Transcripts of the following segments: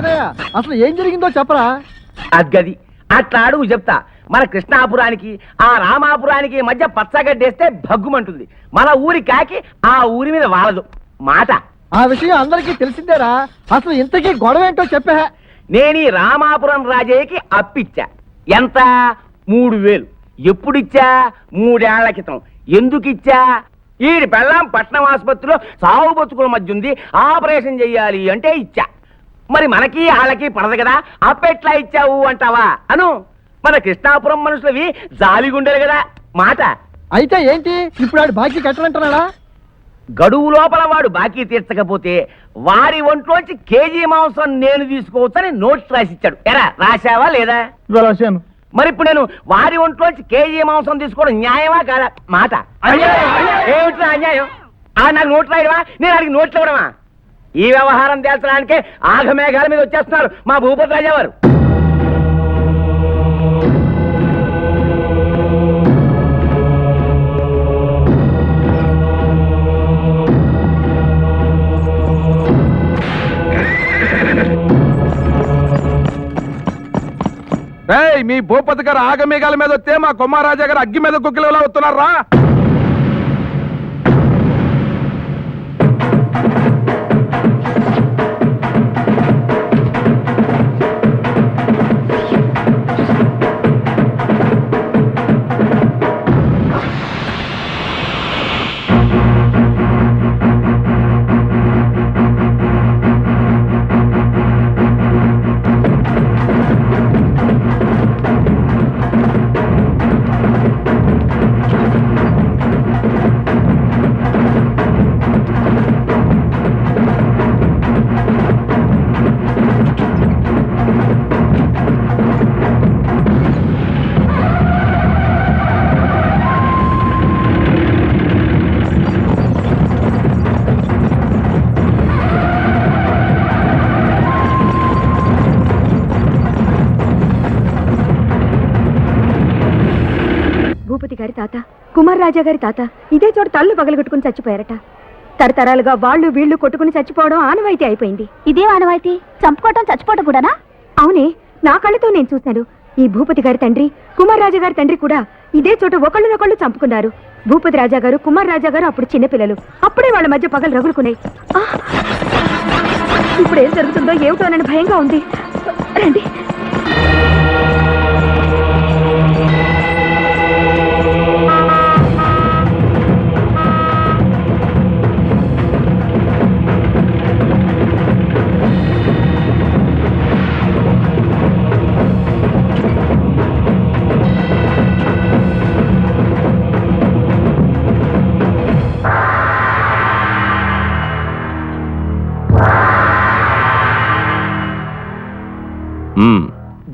చిన్నయ్య అసలు ఏం జరిగిందో చెప్పరా? అద్గది అట్లా అడుగు చెప్తా. మన కృష్ణాపురానికి ఆ రామాపురానికి మధ్య పచ్చగడ్డేస్తే భగ్గుమంటుంది. మన ఊరి కాకి ఆ ఊరి మీద వాలదు మాట. ఆ విషయం అందరికీ తెలిసిందేరా. అసలు ఇంతకీ గొడవ ఏంటో చెప్పా. నేను ఈ రామాపురం రాజయ్యకి అప్పిచ్చా. ఎంత? 3000. ఎప్పుడిచ్చా? 3 ఏళ్ల క్రితం. ఎందుకిచ్చా? ఈడి పెళ్ళాం పట్నం ఆసుపత్రిలో సాగు బతుకుల మధ్య ఉంది, ఆపరేషన్ చెయ్యాలి అంటే ఇచ్చా. మరి మనకి వాళ్ళకి పడదు కదా, అప్పెట్లా ఇచ్చావు అంటావా అను. మన కృష్ణాపురం మనుషులవి జాలిగుండరు కదా మాట. అయితే ఏంటి ఇప్పుడు ఆడు బాకీ కట్టనంటున్నాడా? గడువు లోపల వాడు బాకీ తీర్చకపోతే వారి ఒంట్లోంచి కేజీ మాంసం నేను తీసుకోవచ్చని నోట్స్ రాసిచ్చాడు. ఎరా రాశావా లేదా? రాశాను. మరి ఇప్పుడు నేను వారి ఒంట్లోంచి కేజీ మాంసం తీసుకోవడం న్యాయమా కాదా మాట? ఏమిట్రా అన్యాయం? నాకు నోట్లు రాయడమా, నేను అడిగి నోట్లు ఇవ్వడమా? ఈ వ్యవహారం తేల్చడానికే ఆఘమేఘాల మీద వచ్చేస్తున్నారు మా భూపతి రాజా వారు. మీ భూపతి గారు ఆగమేఘాల మీద వస్తే మా కుమారాజా గారు అగ్గి మీద కుక్కిలో వస్తున్నారా? గారి తాత, కుమార్ రాజా గారి తాత ఇదే చోట తల్లు పగలగొట్టుకుని చచ్చిపోయారట. తరతరాలుగా వాళ్ళు వీళ్ళు కొట్టుకుని చచ్చిపోవడం ఆనవాయితీ అయిపోయింది. ఇదే ఆనవాయితీ? చంపుకోవటం చచ్చిపోవడం కూడానా? అవునే, నా కళ్ళతో నేను చూశాను. ఈ భూపతి గారి తండ్రి, కుమార్ రాజా గారి తండ్రి కూడా ఇదే చోట ఒకళ్ళనొకళ్ళు చంపుకున్నారు. భూపతి రాజా గారు, కుమార్ రాజా గారు అప్పుడు చిన్నపిల్లలు. అప్పుడే వాళ్ళ మధ్య పగలు రగులుకున్నాయి. ఇప్పుడు ఏం జరుగుతుందో ఏమిటోనని భయంగా ఉంది. రండి.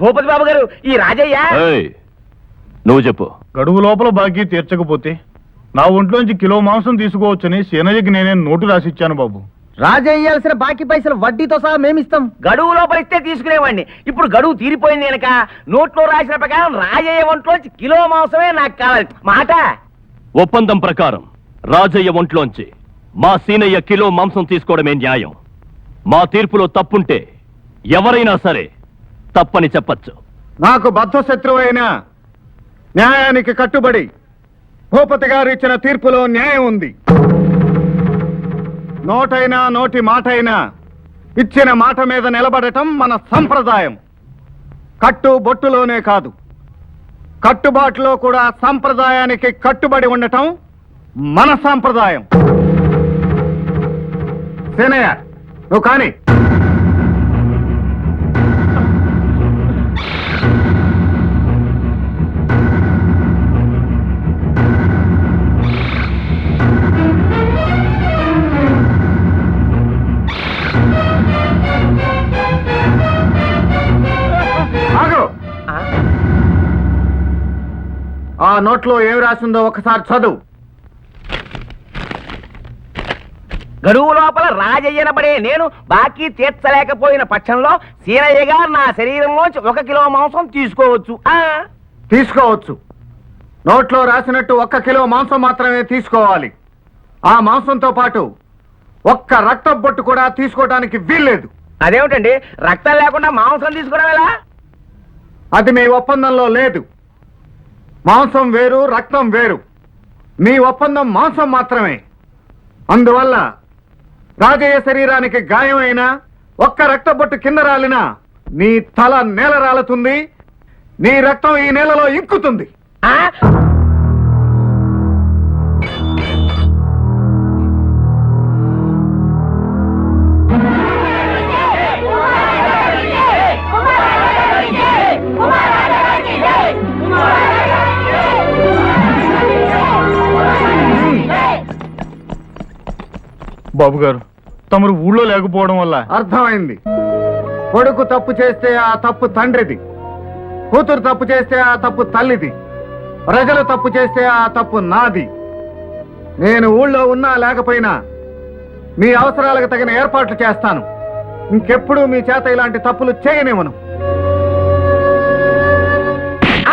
భూపతి బాబు గారు, ఈ రాజయ్య నువ్వు చెప్పు. గడువు లోపల బాకీ తీర్చకపోతే నా ఒంట్లోంచి కిలో మాంసం తీసుకోవచ్చని సేనయ్యకి నేనే నోటు రాసిచ్చాను బాబు. రాజయ్యాల్సిన బాకీ పైసలు వడ్డీతో సహా మేమిస్తాం. గడువు లోపల ఇస్తే తీసుకునేవాడిని. ఇప్పుడు గడువు తీరిపోయింది కనుక నోట్లో రాసిన ప్రకారం రాజయ్య ఒంట్లోంచి కిలో మాంసమే నాకు కావాలి మాట. ఒప్పందం ప్రకారం రాజయ్య ఒంట్లోంచి మా సీనయ్య కిలో మాంసం తీసుకోవడమే న్యాయం. మా తీర్పులో తప్పుంటే ఎవరైనా సరే తప్పని చెప్పచ్చు. నాకు బద్ధశత్రువైన న్యాయానికి కట్టుబడి భూపతి గారు ఇచ్చిన తీర్పులో న్యాయం ఉంది. నోటైనా నోటి మాటైనా ఇచ్చిన మాట మీద నిలబడటం మన సంప్రదాయం. కట్టు బొట్టులోనే కాదు, కట్టుబాటులో కూడా సంప్రదాయానికి కట్టుబడి ఉండటం మన సంప్రదాయం. సేనయ్య, నువ్వు కానీ. ఆ నోట్లో ఏం రాసిందో ఒకసారి చదువు. గడువు లోపల రాజయ్యనబడే నేను బాకీ తీర్చలేకపోయిన పక్షంలో సీనయ్య గారు నా శరీరంలోంచి 1 కిలో మాంసం తీసుకోవచ్చు. తీసుకోవచ్చు. నోట్లో రాసినట్టు 1 కిలో మాంసం మాత్రమే తీసుకోవాలి. ఆ మాంసంతో పాటు 1 రక్త బొట్టు కూడా తీసుకోవడానికి వీల్లేదు. అదేమిటండి రక్తం లేకుండా మాంసం తీసుకోవడం ఎలా? అది మీ ఒప్పందంలో లేదు. మాంసం వేరు, రక్తం వేరు. మీ ఒప్పందం మాంసం మాత్రమే. అందువల్ల రాజయ్య శరీరానికి గాయమైనా ఒక్క రక్తబొట్టు కింద రాలినా నీ తల నేల రాలుతుంది, నీ రక్తం ఈ నేలలో ఇంకుతుంది. ఆ? బాబు గారు, తమరు ఊళ్ళో లేకపోవడం వల్ల అర్థమైంది. కొడుకు తప్పు చేస్తే ఆ తప్పు తండ్రిది, కూతురు తప్పు చేస్తే ఆ తప్పు తల్లిది, ప్రజలు తప్పు చేస్తే ఆ తప్పు నాది. నేను ఊళ్ళో ఉన్నా లేకపోయినా మీ అవసరాలకు తగిన ఏర్పాట్లు చేస్తాను. ఇంకెప్పుడు మీ చేత ఇలాంటి తప్పులు చేయనివ్వను.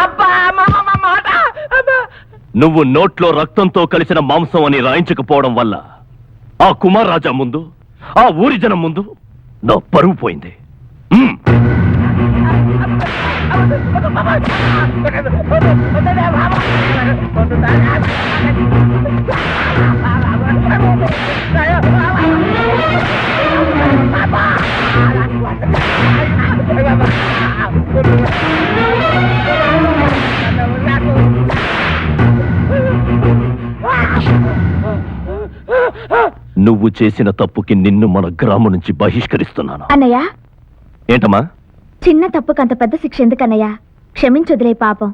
అబ్బా, మాట! అబ్బా! నువ్వు నోట్లో రక్తంతో కలిసిన మాంసం అని రాయించకపోవడం వల్ల ఆ కుమార్ రాజా ముందు, ఆ ఊరి జనం ముందు నా పరువు పోయింది. నువ్వు చేసిన తప్పుకి నిన్ను మన గ్రామం నుంచి బహిష్కరిస్తున్నాను. అన్నయ్య, ఏంటమ్మా? చిన్న తప్పుకు అంత పెద్ద శిక్ష ఎందుకన్నయ్య? క్షమించొదిలే పాపం.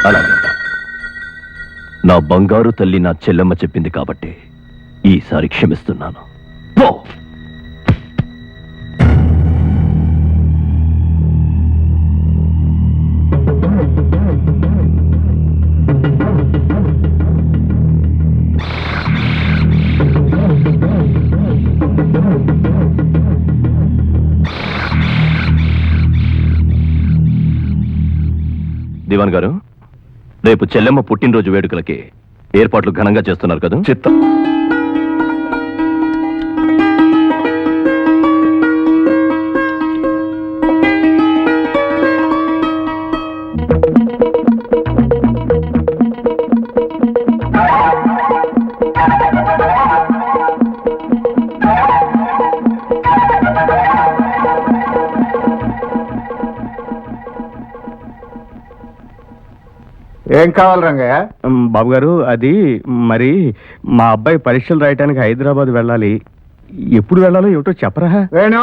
అలాగే, నా బంగారు తల్లి నా చెల్లెమ్మ చెప్పింది కాబట్టి ఈసారి క్షమిస్తున్నాను. పో. దివాన్ గారు, రేపు చెల్లెమ్మ పుట్టినరోజు వేడుకలకి ఏర్పాట్లు ఘనంగా చేస్తున్నారు కదా? చిత్తం. ఏం కావాలి రంగయ్య? బాబు గారు, అది మరి మా అబ్బాయి పరీక్షలు రాయటానికి హైదరాబాద్ వెళ్ళాలి. ఎప్పుడు వెళ్ళాలో ఏమిటో చెప్పరా? Venu,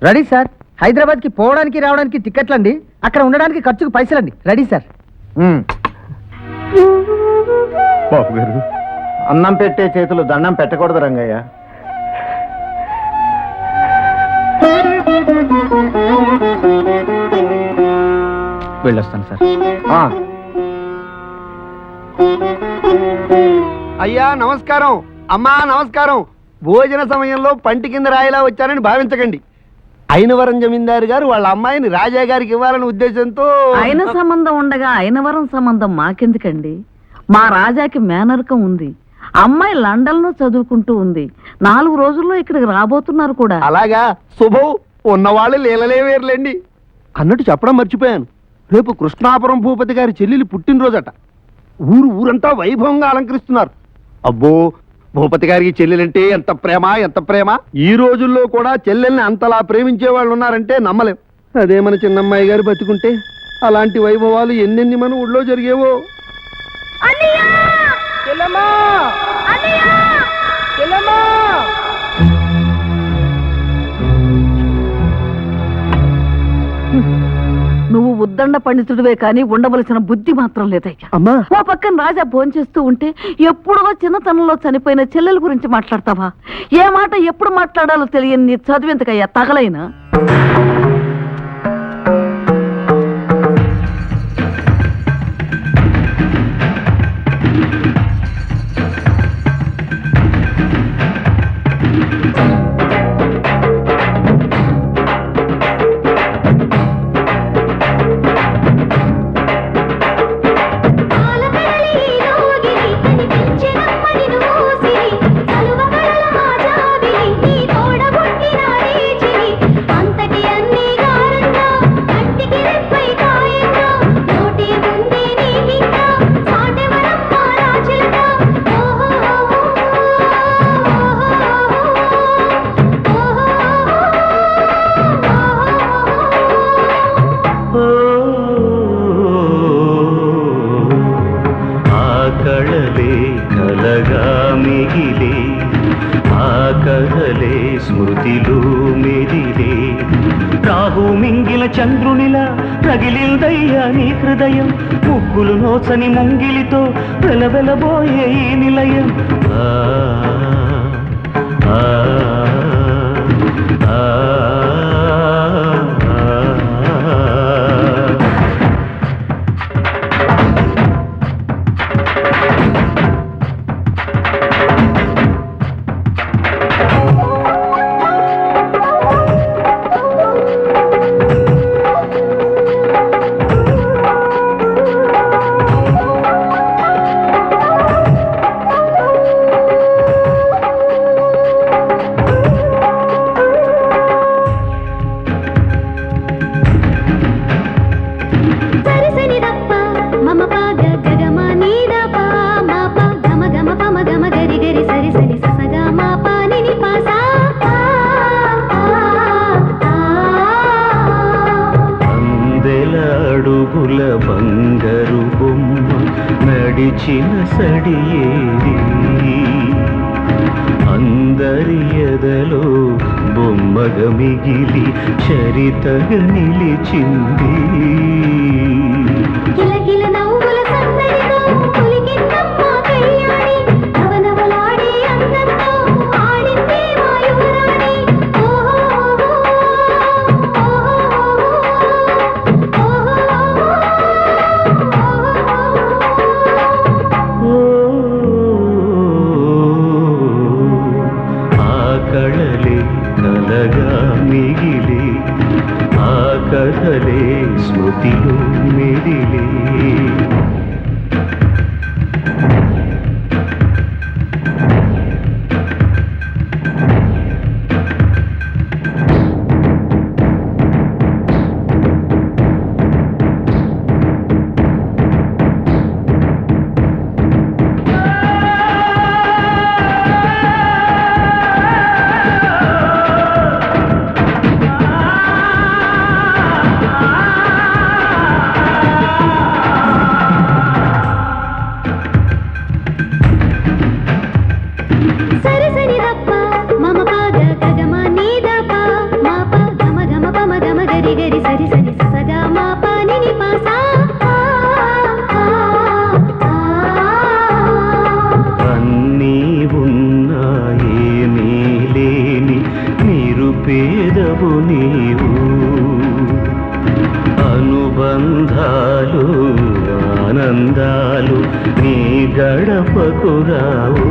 ready sir. హైదరాబాద్ కి పోవడానికి రావడానికి టికెట్లండి, అక్కడ ఉండడానికి ఖర్చుకు పైసలండి. Ready sir. బాబు గారు, అన్నం పెట్టే చేతులు దండం పెట్టకూడదు రంగయ్య. వెళ్ళొస్తాను సార్. అయ్యా నమస్కారం, అమ్మా నమస్కారం. భోజన సమయంలో పంటి కింద రాయిలా వచ్చానని భావించకండి. అయినవరం జమీందారు గారు వాళ్ళ అమ్మాయిని రాజా గారికి ఇవ్వాలనే ఉద్దేశంతో. అయిన సంబంధం ఉండగా అయినవరం సంబంధం మాకెందుకండి? మా రాజాకి మేనరకం ఉంది. అమ్మాయి లండన్ లో చదువుకుంటూ ఉంది. 4 రోజుల్లో ఇక్కడికి రాబోతున్నారు కూడా. అలాగా, శుభం. ఉన్నవాళ్ళు లీలలే వేర్లేండి. అన్నట్టు చెప్పడం మర్చిపోయాను, రేపు కృష్ణాపురం భూపతి గారి చెల్లెలి పుట్టినరోజట. ఊరంతా వైభవంగా అలంకరిస్తున్నారు. అబ్బో, భూపతి గారికి చెల్లెలంటే ఎంత ప్రేమ, ఎంత ప్రేమ. ఈ రోజుల్లో కూడా చెల్లెల్ని అంతలా ప్రేమించే వాళ్ళు ఉన్నారంటే నమ్మలేం. అదే మన చిన్నమ్మాయి గారు బతుకుంటే అలాంటి వైభవాలు ఎన్నెన్ని మన ఊళ్ళో జరిగేవో. నువ్వు ఉద్దండ పండితుడివే కానీ ఉండవలసిన బుద్ధి మాత్రం లేదయ్యా. అమ్మా, ఓ పక్కన రాజా భోంచేస్తూ ఉంటే ఎప్పుడో చిన్నతనంలో చనిపోయిన చెల్లెల గురించి మాట్లాడతావా? ఏ మాట ఎప్పుడు మాట్లాడాలో తెలియని నీ చదివేందుకయ్యా తగలైనా. నీ తోడబుట్టిన స్మృతిలో మెదిలే రాహు మింగిల చంద్రునిలా రగిలిందయ్యా నీ హృదయం ముగ్గులు నోచని ముంగిలితో వెలవెలబోయే ఈ నిలయం ఆ ఆ ఆ అడుగుల బంగారు బొమ్మ నడిచిన సడియేరి అందరి ఎదలో బొమ్మగా మిగిలి చరితగా నిలిచింది మిగిలి ఆ కథలే స్మృతిలో మెదిలే పేదవు నీవు అనుబంధాలు ఆనందాలు నీ గడపకు రావు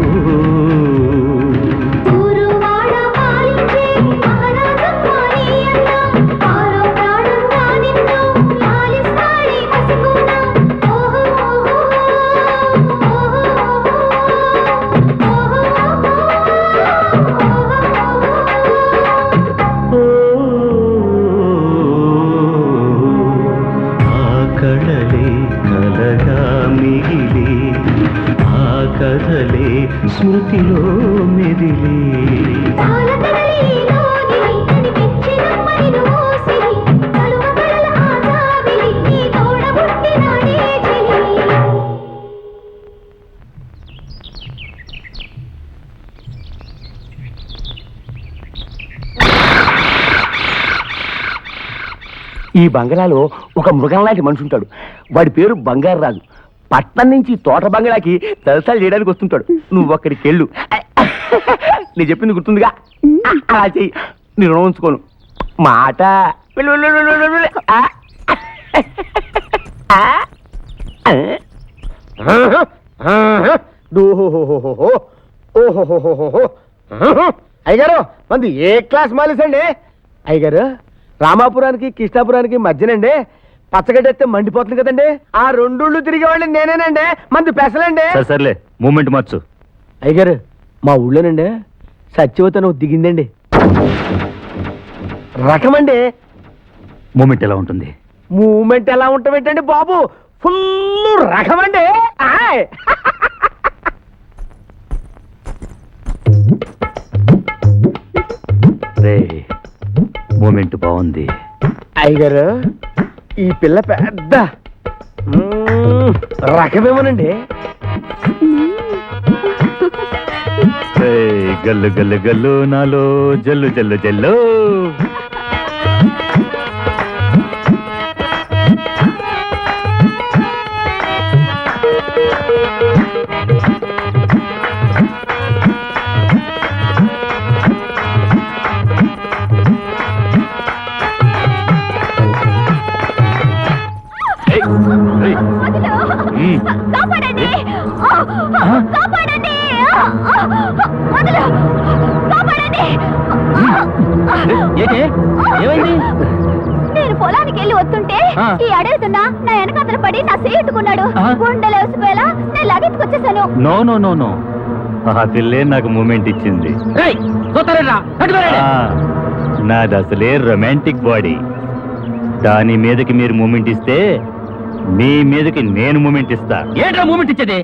కథలే స్మృతిలో మెదిలే ఈ బంగళాలో ఒక మృగం లాంటి మనిషి ఉంటాడు. వాడి పేరు బంగారు రాజు. పట్నం నుంచి తోట బంగళాకి తలసాలు చేయడానికి వస్తుంటాడు. నువ్వు అక్కడికి వెళ్ళు. నేను చెప్పింది గుర్తుందిగా, అలా చెయ్యి. నేను రుణం ఉంచుకోను మాట. అయ్యగారు మంది ఏ క్లాస్ మాలేసండి? అయ్యగారు రామాపురానికి కృష్ణాపురానికి మధ్యనండి పచ్చగడ్డెత్తే మండిపోతుంది కదండి. ఆ రెండుళ్ళు తిరిగేవాడిని నేనేనండి. మంది పెసలండి. సర్లే మూమెంట్ మార్చు. అయ్యగారు మా ఊళ్ళోనండి సత్యవతను దిగిందండి. రకమండి. మూమెంట్ ఎలా ఉంటుంది? మూమెంట్ ఎలా ఉంటామేంటండి బాబు, ఫుల్ రకమండి. మూమెంట్ బాగుంది. అయ్యగారు ఈ పిల్ల పెద్ద రకమేమోనండి. గల్లు గల్లు గల్లు నాలో జల్లు జల్లు జల్లు. కాపాడండి! కాపాడండి! వదలు! కాపాడండి! ఏమైంది? నేను పొలానికి వెళ్ళి వస్తుంటే ఈ అడవుతున్నా నా వెనకాతల పడి నా సేట్టుకున్నాడు. గుండెలు వేసిపోయేలా నేను లగెత్తుకొచ్చేసాను. నో నో నో నో, ఆ పిల్లే నాకు మూమెంట్ ఇచ్చింది. నాది అసలే రొమాంటిక్ బాడీ. దాని మీదకి మీరు మూమెంట్ ఇస్తే మీ మీదకి నేను మూమెంట్ ఇస్తా. ఏంట్రా మూమెంట్ ఇచ్చేది?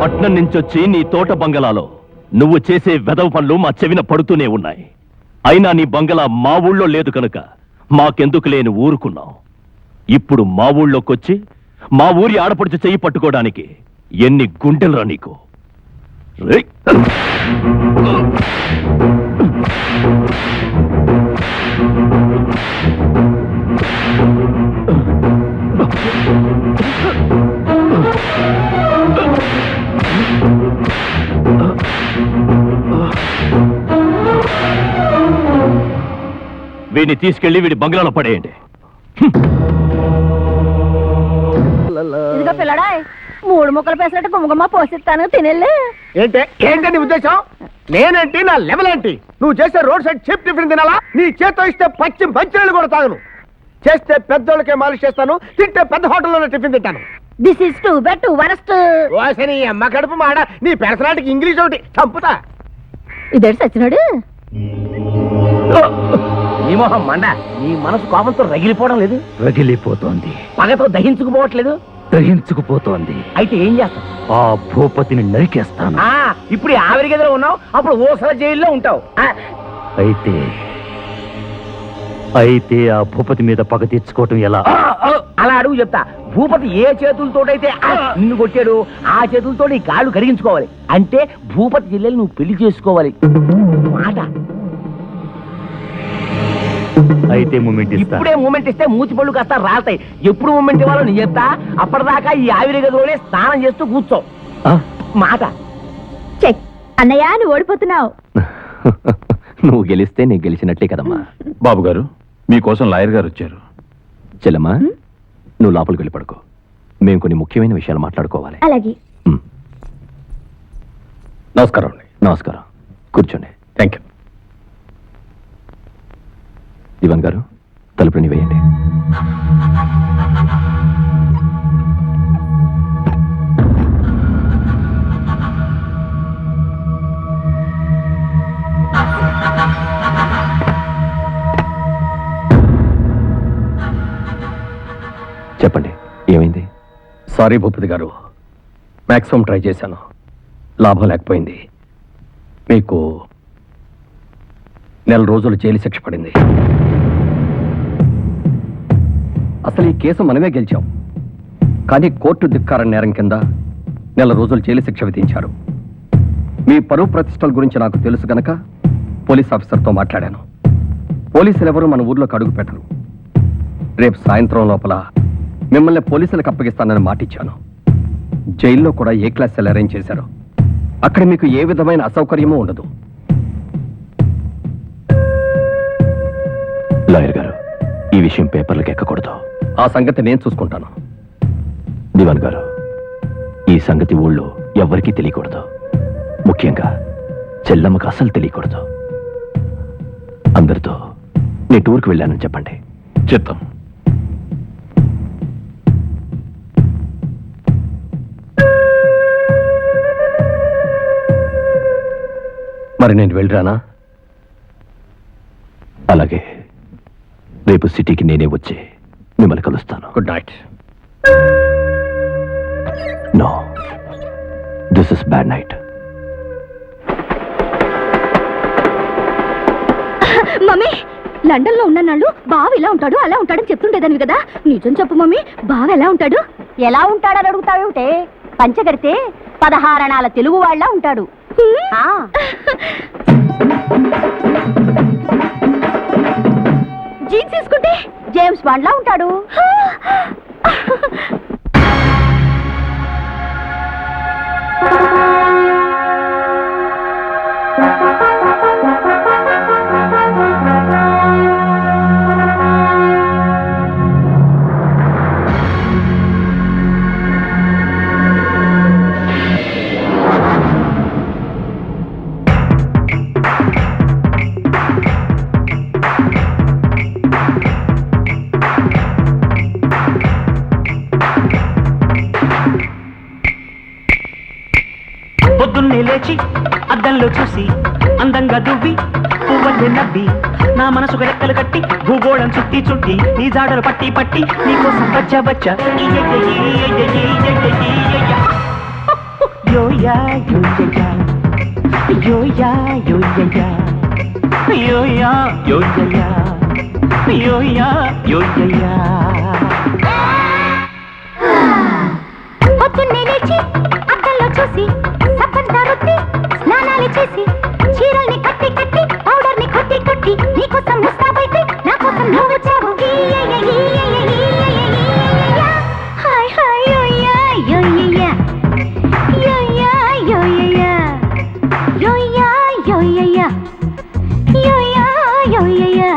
పట్నం నుంచొచ్చి నీ తోట బంగళాలో నువ్వు చేసే వెదవ పనులు మా చెవిన పడుతూనే ఉన్నాయి. అయినా నీ బంగళా మా ఊళ్ళో లేదు కనుక మాకెందుకు లేని ఊరుకున్నావు. ఇప్పుడు మా ఊళ్ళోకొచ్చి మా ఊరి ఆడపడుచు చెయ్యి పట్టుకోవడానికి ఎన్ని గుండెలురా నీకు? రేయ్! వీడిని తీసుకెళ్లి వీడి బంగ్లాలో పడేయండి. ఇదిగో పిల్లడా, 3 ముక్కలు పేసినట్టు గుమ్మగుమ్మ పోసిస్తాను, తినెళ్ళు. ఏంటని ఉద్దేశం? నేనేంటి, నా లెవెల్ ఏంటి? నువ్వు చేసే రోడ్ సైడ్ చీప్ టిఫిన్ తినాలా? నీ చేత్తో ఇస్తే పచ్చి మంచినీళ్ళు కూడా తాగను. చేస్తే పెద్దోళ్ళకే మాలిష్ చేస్తాను, తింటే పెద్ద హోటల్లోనే టిఫిన్ తింటాను. This is too bad worst. ఓసని అమ్మ కడుపు మాడ, నీ పర్సనాలిటీకి ఇంగ్లీష్ ఒకటి చంపుతా. ఇదేడు సచ్చినాడు. నీ మొహం మండ, నీ మనసు కోపంతో రగిలిపోవడం లేదు? రగిలిపోతోంది. పగతో దహించుకుపోవట్లేదు? దహించుకుపోతోంది. అయితే ఏం చేస్తావు? ఆ భూపతిని నరికేస్తాను. ఇప్పుడు ఆవిరి గదిలో ఉన్నావు, అప్పుడు ఓసల జైల్లో ఉంటావు. అయితే ఆ భూపతి మీద పగ తెచ్చుకోవటం ఎలా? అలా అడుగు చెప్తా. భూపతి ఏ చేతులతోటైతే నిన్ను కొట్టాడు ఆ చేతులతో నీ కాళ్ళు కరిగించుకోవాలి. అంటే భూపతి జిల్లెలు నువ్వు పెళ్లి చేసుకోవాలి మాట. అయితే మూమెంట్ ఇస్తా. ఇప్పుడే మూమెంట్ ఇస్తే మూతి పళ్ళు కాస్త రాస్తాయి. ఎప్పుడు మూమెంట్ ఇవ్వాలో నేను చెప్తా. అప్పటిదాకా ఈ ఆవిరి గదిలోనే స్నానం చేస్తూ కూర్చో మాట. చెక్ అన్నయ్య, నువ్వు ఓడిపోతున్నావు. నువ్వు గెలిస్తే నేను గెలిచినట్లే కదమ్మా. బాబు గారు, మీకోసం లాయర్ గారు వచ్చారు. చెల్లమ్మా, నువ్వు లోపలికి వెళ్ళి పడుకో. మేము కొన్ని ముఖ్యమైన విషయాలు మాట్లాడుకోవాలి. అలాగే. నమస్కారం అండి. నమస్కారం. కూర్చోండి. Thank you. దివాన్ గారు, తలుపుని వేయండి. చెప్పండి, ఏమైంది? సారీ భూపతి గారు, మ్యాక్సిమం ట్రై చేశాను, లాభం లేకపోయింది. మీకు 4 రోజులు జైలు శిక్ష పడింది. అసలు ఈ కేసు మనమే గెలిచాం, కానీ కోర్టు ధిక్కార నేరం కింద 4 రోజులు జైలు శిక్ష విధించారు. మీ పరువు ప్రతిష్టల గురించి నాకు తెలుసు గనక పోలీస్ ఆఫీసర్తో మాట్లాడాను. పోలీసులు ఎవరు మన ఊర్లోకి అడుగు పెట్టరు. రేపు సాయంత్రం లోపల మిమ్మల్ని పోలీసులకు అప్పగిస్తానని మాటిచ్చాను. జైల్లో కూడా ఏ క్లాస్ సెల్ అరేంజ్ చేశారు. అక్కడ మీకు ఏ విధమైన అసౌకర్యమూ ఉండదు. లాయర్ గారు, ఈ విషయం పేపర్లకు ఎక్కకూడదు. ఆ సంగతి నేను చూసుకుంటాను. దివాన్ గారు, ఈ సంగతి ఊళ్ళో ఎవ్వరికీ తెలియకూడదు. ముఖ్యంగా చెల్లమ్మకు అసలు తెలియకూడదు. అందరితో నేను టూర్కి వెళ్ళానని చెప్పండి. చిత్తం. మరి నేను వెళ్ళరానా? అలాగే రేపు సిటీకి నేనే వచ్చి మిమ్మల్ని కలుస్తాను. Good night. No, this is bad night. Mummy, London లో ఉన్న నాళ్ళు బావ ఇలా ఉంటాడు అలా ఉంటాడని చెప్తుండేదాన్ని కదా. నిజం చెప్పు మమ్మీ, బావ ఎలా ఉంటాడు? ఎలా ఉంటాడని అడుగుతావేమిటే? పంచగడితే 16 అణాల తెలుగు వాళ్ళ ఉంటాడు. జీన్స్ తీసుకుంటే జేమ్స్ బాండ్ లా ఉంటాడు. పొద్దున్నే లేచి అద్దంలో చూసి అందంగా దువ్వి పువ్వల్లే నవ్వి నా మనసుకు రెక్కలు కట్టి భూగోళం చుట్టి చుట్టి నీ జాడలు పట్టి పట్టి నీకోసం బచ్చా బచ్చా యోయా యోయా యోయా యోయా యోయా యోయా యోయా యోయా. పొద్దున్నే లేచి అద్దంలో చూసి సబ్బంతా రుద్ది స్నానాలు చేసి చీరల్ని కట్టి కట్టి పౌడర్ని కొట్టి కొట్టి నీకోసం ముస్తాబైతే నా కోసం నువ్వు వచ్చావు. హాయ్ హాయ్ యోయా యోయా యోయా యోయా యోయా యోయా యోయా యోయా.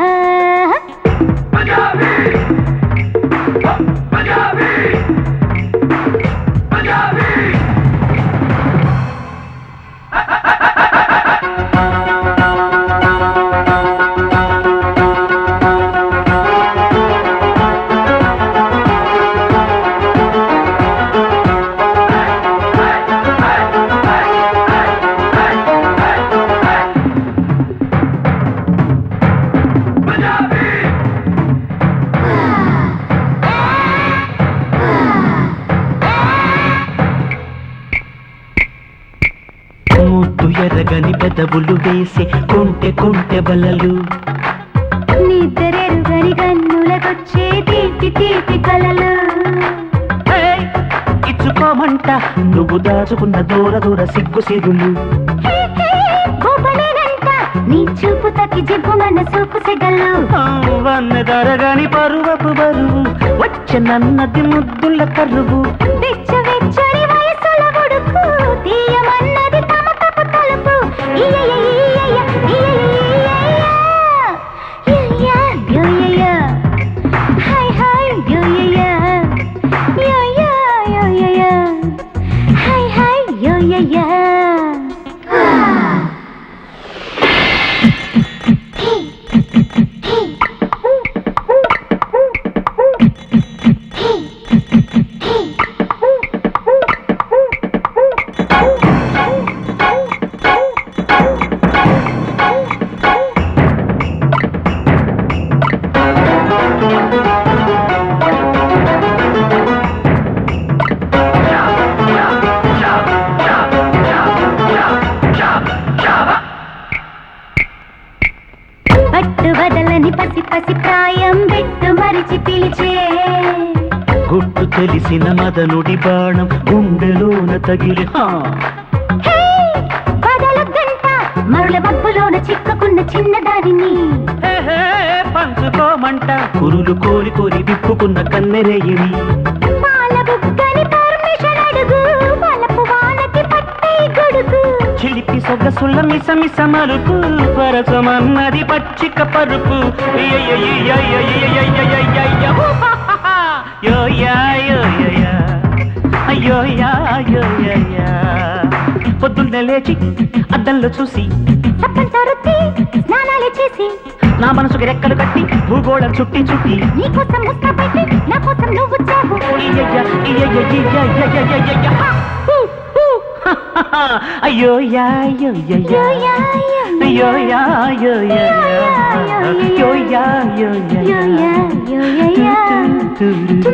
ముద్దు ఎర్రగని పెదవులు వేసే కొంటె కొంటె బలలు నిద్రెరుగని కన్నులకొచ్చే తీపి తీపి కలలు. ఇచ్చుకోమంట నువ్వు దాచుకున్న దూర దూర సిగ్గు సిరులు గోపలేనంట నీ చూపు తక్కి జిబ్బు మన సూపు సెగలు. వన్న దరగని పరువపు బరువు వచ్చే నన్నది ముద్దుల కరువు వెచ్చ వెచ్చని వయసుల ఉడుకు తీయమన్నది తమ తప్పు తలుపు. హాయ్ హాయ్ యోయా యోయా యోయా హాయ్ హాయ్ యోయా. పట్టు వదలని పసి పసి ప్రాయం బిట్టు మరిచి పిలిచే గుట్టు తెలిసిన మదనుడి బాణం గుండెలోన తగిలి బదలు గంట మరుల మబ్బులోన చిక్కుకున్న చిన్నదారిని పంచుకోమంట కురులు కోరి కోరి విప్పుకున్న కన్నెరేయిని పాల బుగ్గని పర్మిషన్ అడుగు వలపు వానకి పట్టే గొడుగు చిలిపి సొగసుల మిస మిస మరుపు పరసమన్నది పచ్చిక పరుపు పొద్దున్నే లేచి అద్దంలో చూసి స్నానాలు చేసి నా మనసుకి రెక్కలు కట్టి భూగోళం చుట్టి చుట్టి నీకోసం ముస్తాబైతే నా కోసం నువ్వు వచ్చావు. అయ్యో యా అయ్యో యా అయ్యో యా యో యా యో యా టు టు టు.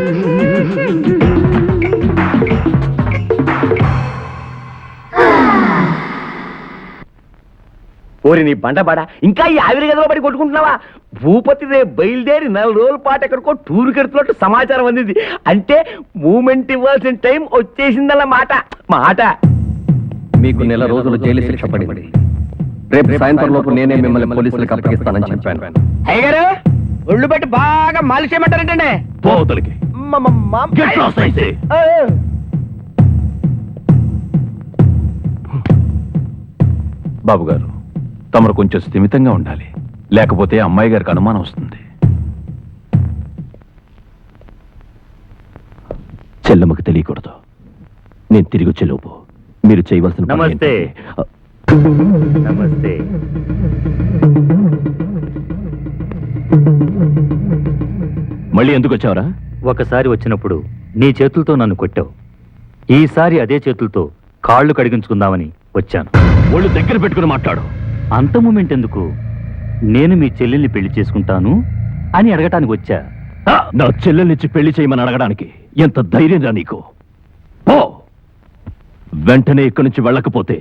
ఓరి నీ బండబాడ ఇంకా ఈ ఆవిరి గదిలో పడి కొట్టుకుంటున్నావా? భూపతి రేపు బయలుదేరి 4 రోజుల పాటు ఎక్కడికో టూర్ కెడుతున్నట్టు సమాచారం అందింది. అంటే మూమెంట్ ఇవ్వాల్సిన టైం వచ్చేసిందన్న మాట మాట. మీకు 1 నెల రోజులు జైలు శిక్ష పడింది. రేపు సాయంత్రం లోపు నేనే మిమ్మల్ని పోలీసులకు అప్పగిస్తానని చెప్పాను. అయ్యగారు ఒళ్ళు పెట్టి బాగా మాలిష్ చేయమంటారంటే పోతలకి Get lost, I say. బాబు గారు, తమరు కొంచెం స్థిమితంగా ఉండాలి, లేకపోతే అమ్మాయి గారికి అనుమానం వస్తుంది. చెల్లమ్మకి తెలియకూడదు. నేను తిరిగి వచ్చేలోపు మీరు చేయవలసిన పని నమస్తే. ఏంటంటే- నమస్తే. మళ్ళీ ఎందుకు వచ్చావరా? ఒకసారి వచ్చినప్పుడు నీ చేతులతో నన్ను కొట్టావు. ఈసారి అదే చేతులతో కాళ్ళు కడిగించుకుందామని వచ్చాను. ఒళ్ళు దగ్గర పెట్టుకుని మాట్లాడు. అంత మూమెంట్ ఎందుకు? నేను మీ చెల్లెల్ని పెళ్లి చేసుకుంటాను అని అడగటానికి వచ్చా. నా చెల్లెల్నిచ్చి పెళ్లి చేయమని అడగడానికి ఎంత ధైర్యంరా నీకు? పో, వెంటనే ఇక్కడి నుంచి వెళ్ళకపోతే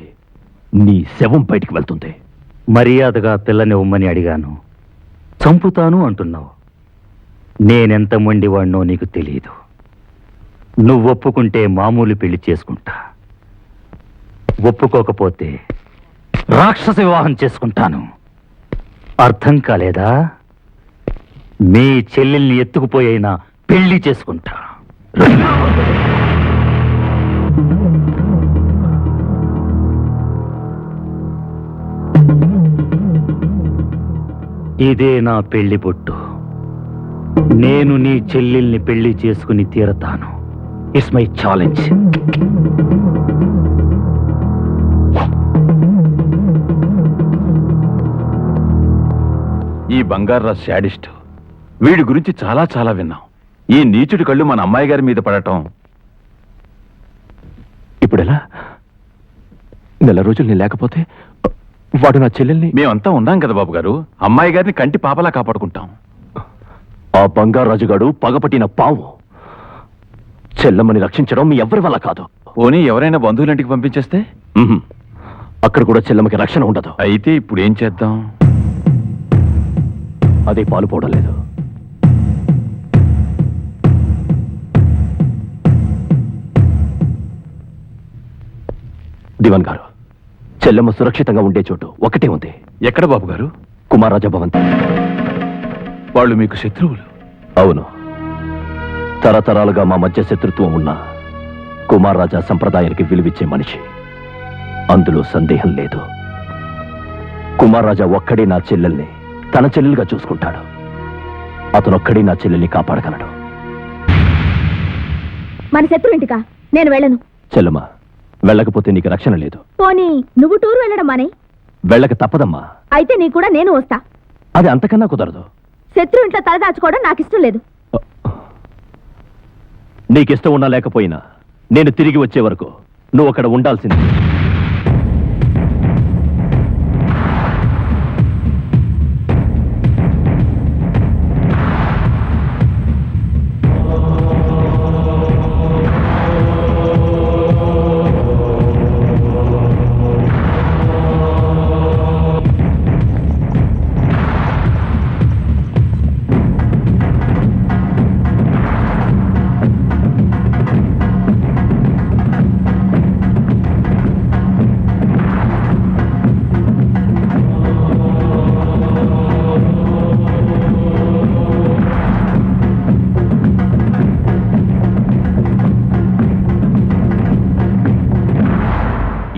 నీ శవం బయటికి వెళ్తుంది. మర్యాదగా పిల్లని ఉమ్మని అడిగాను, చంపుతాను అంటున్నావు. నేనెంత మొండివాడినో నీకు తెలియదు. నువ్వు ఒప్పుకుంటే మామూలు పెళ్లి చేసుకుంటా, ఒప్పుకోకపోతే రాక్షస వివాహం చేసుకుంటాను. అర్థం కాలేదా? మీ చెల్లెల్ని ఎత్తుకుపోయినా పెళ్లి చేసుకుంటా. ఇదే నా పెళ్లి బొట్టు. నేను నీ చెల్లెల్ని పెళ్లి చేసుకుని తీరతాను. It's my challenge. ఈ బంగారాజు శాడిస్ట్. వీడి గురించి చాలా చాలా విన్నాం. ఈ నీచుడి కళ్ళు మన అమ్మాయి గారి మీద పడటం. ఇప్పుడెలా? 1 నెల రోజులు నేను లేకపోతే వాడు నా చెల్లెల్ని... మేమంతా ఉన్నాం కదా బాబు గారు, అమ్మాయి గారిని కంటి పాపలా కాపాడుకుంటాం. ఆ బంగారాజుగాడు పగపట్టిన పావు. చెల్లమ్మని రక్షించడం మీ ఎవరి వల్ల కాదు. పోనీ ఎవరైనా బంధువులింటికి పంపించేస్తే? ఉహుం. అక్కడ కూడా చెల్లమ్మకి రక్షణ ఉండదు. అయితే ఇప్పుడు ఏం చేద్దాం? అదే పాలు పోవడం లేదు. దివాన్ గారు, చెల్లమ్మ సురక్షితంగా ఉండే చోటు ఒకటే ఉంది. ఎక్కడ బాబు గారు? కుమారరాజా భవంతి. వాళ్ళు మీకు శత్రువులు? అవును, తరతరాలుగా మా మధ్య శత్రుత్వం ఉన్న కుమారరాజా సంప్రదాయానికి విలువిచ్చే మనిషి, అందులో సందేహం లేదు. కుమారరాజా ఒక్కడే నా చెల్లెల్ని తన చెల్లెలుగా చూసుకుంటాడు. అతనొక్కడే నా చెల్లెల్ని కాపాడగలడు. మన శత్రు ఇంటికా? నేను వెళ్ళను. చెల్లమ్మ, వెళ్ళకపోతే నీకు రక్షణ లేదు. పోనీ నువ్వు టూర్ వెళ్ళడం మానే. వెళ్ళక తప్పదమ్మా. అయితే నీ కూడా నేను వస్తా. అది అంతకన్నా కుదరదు. శత్రు ఇంట్లో తలదాచుకోవడం నాకు ఇష్టం లేదు. నీకిష్టం ఉన్నా లేకపోయినా నేను తిరిగి వచ్చే వరకు నువ్వు అక్కడ ఉండాల్సింది.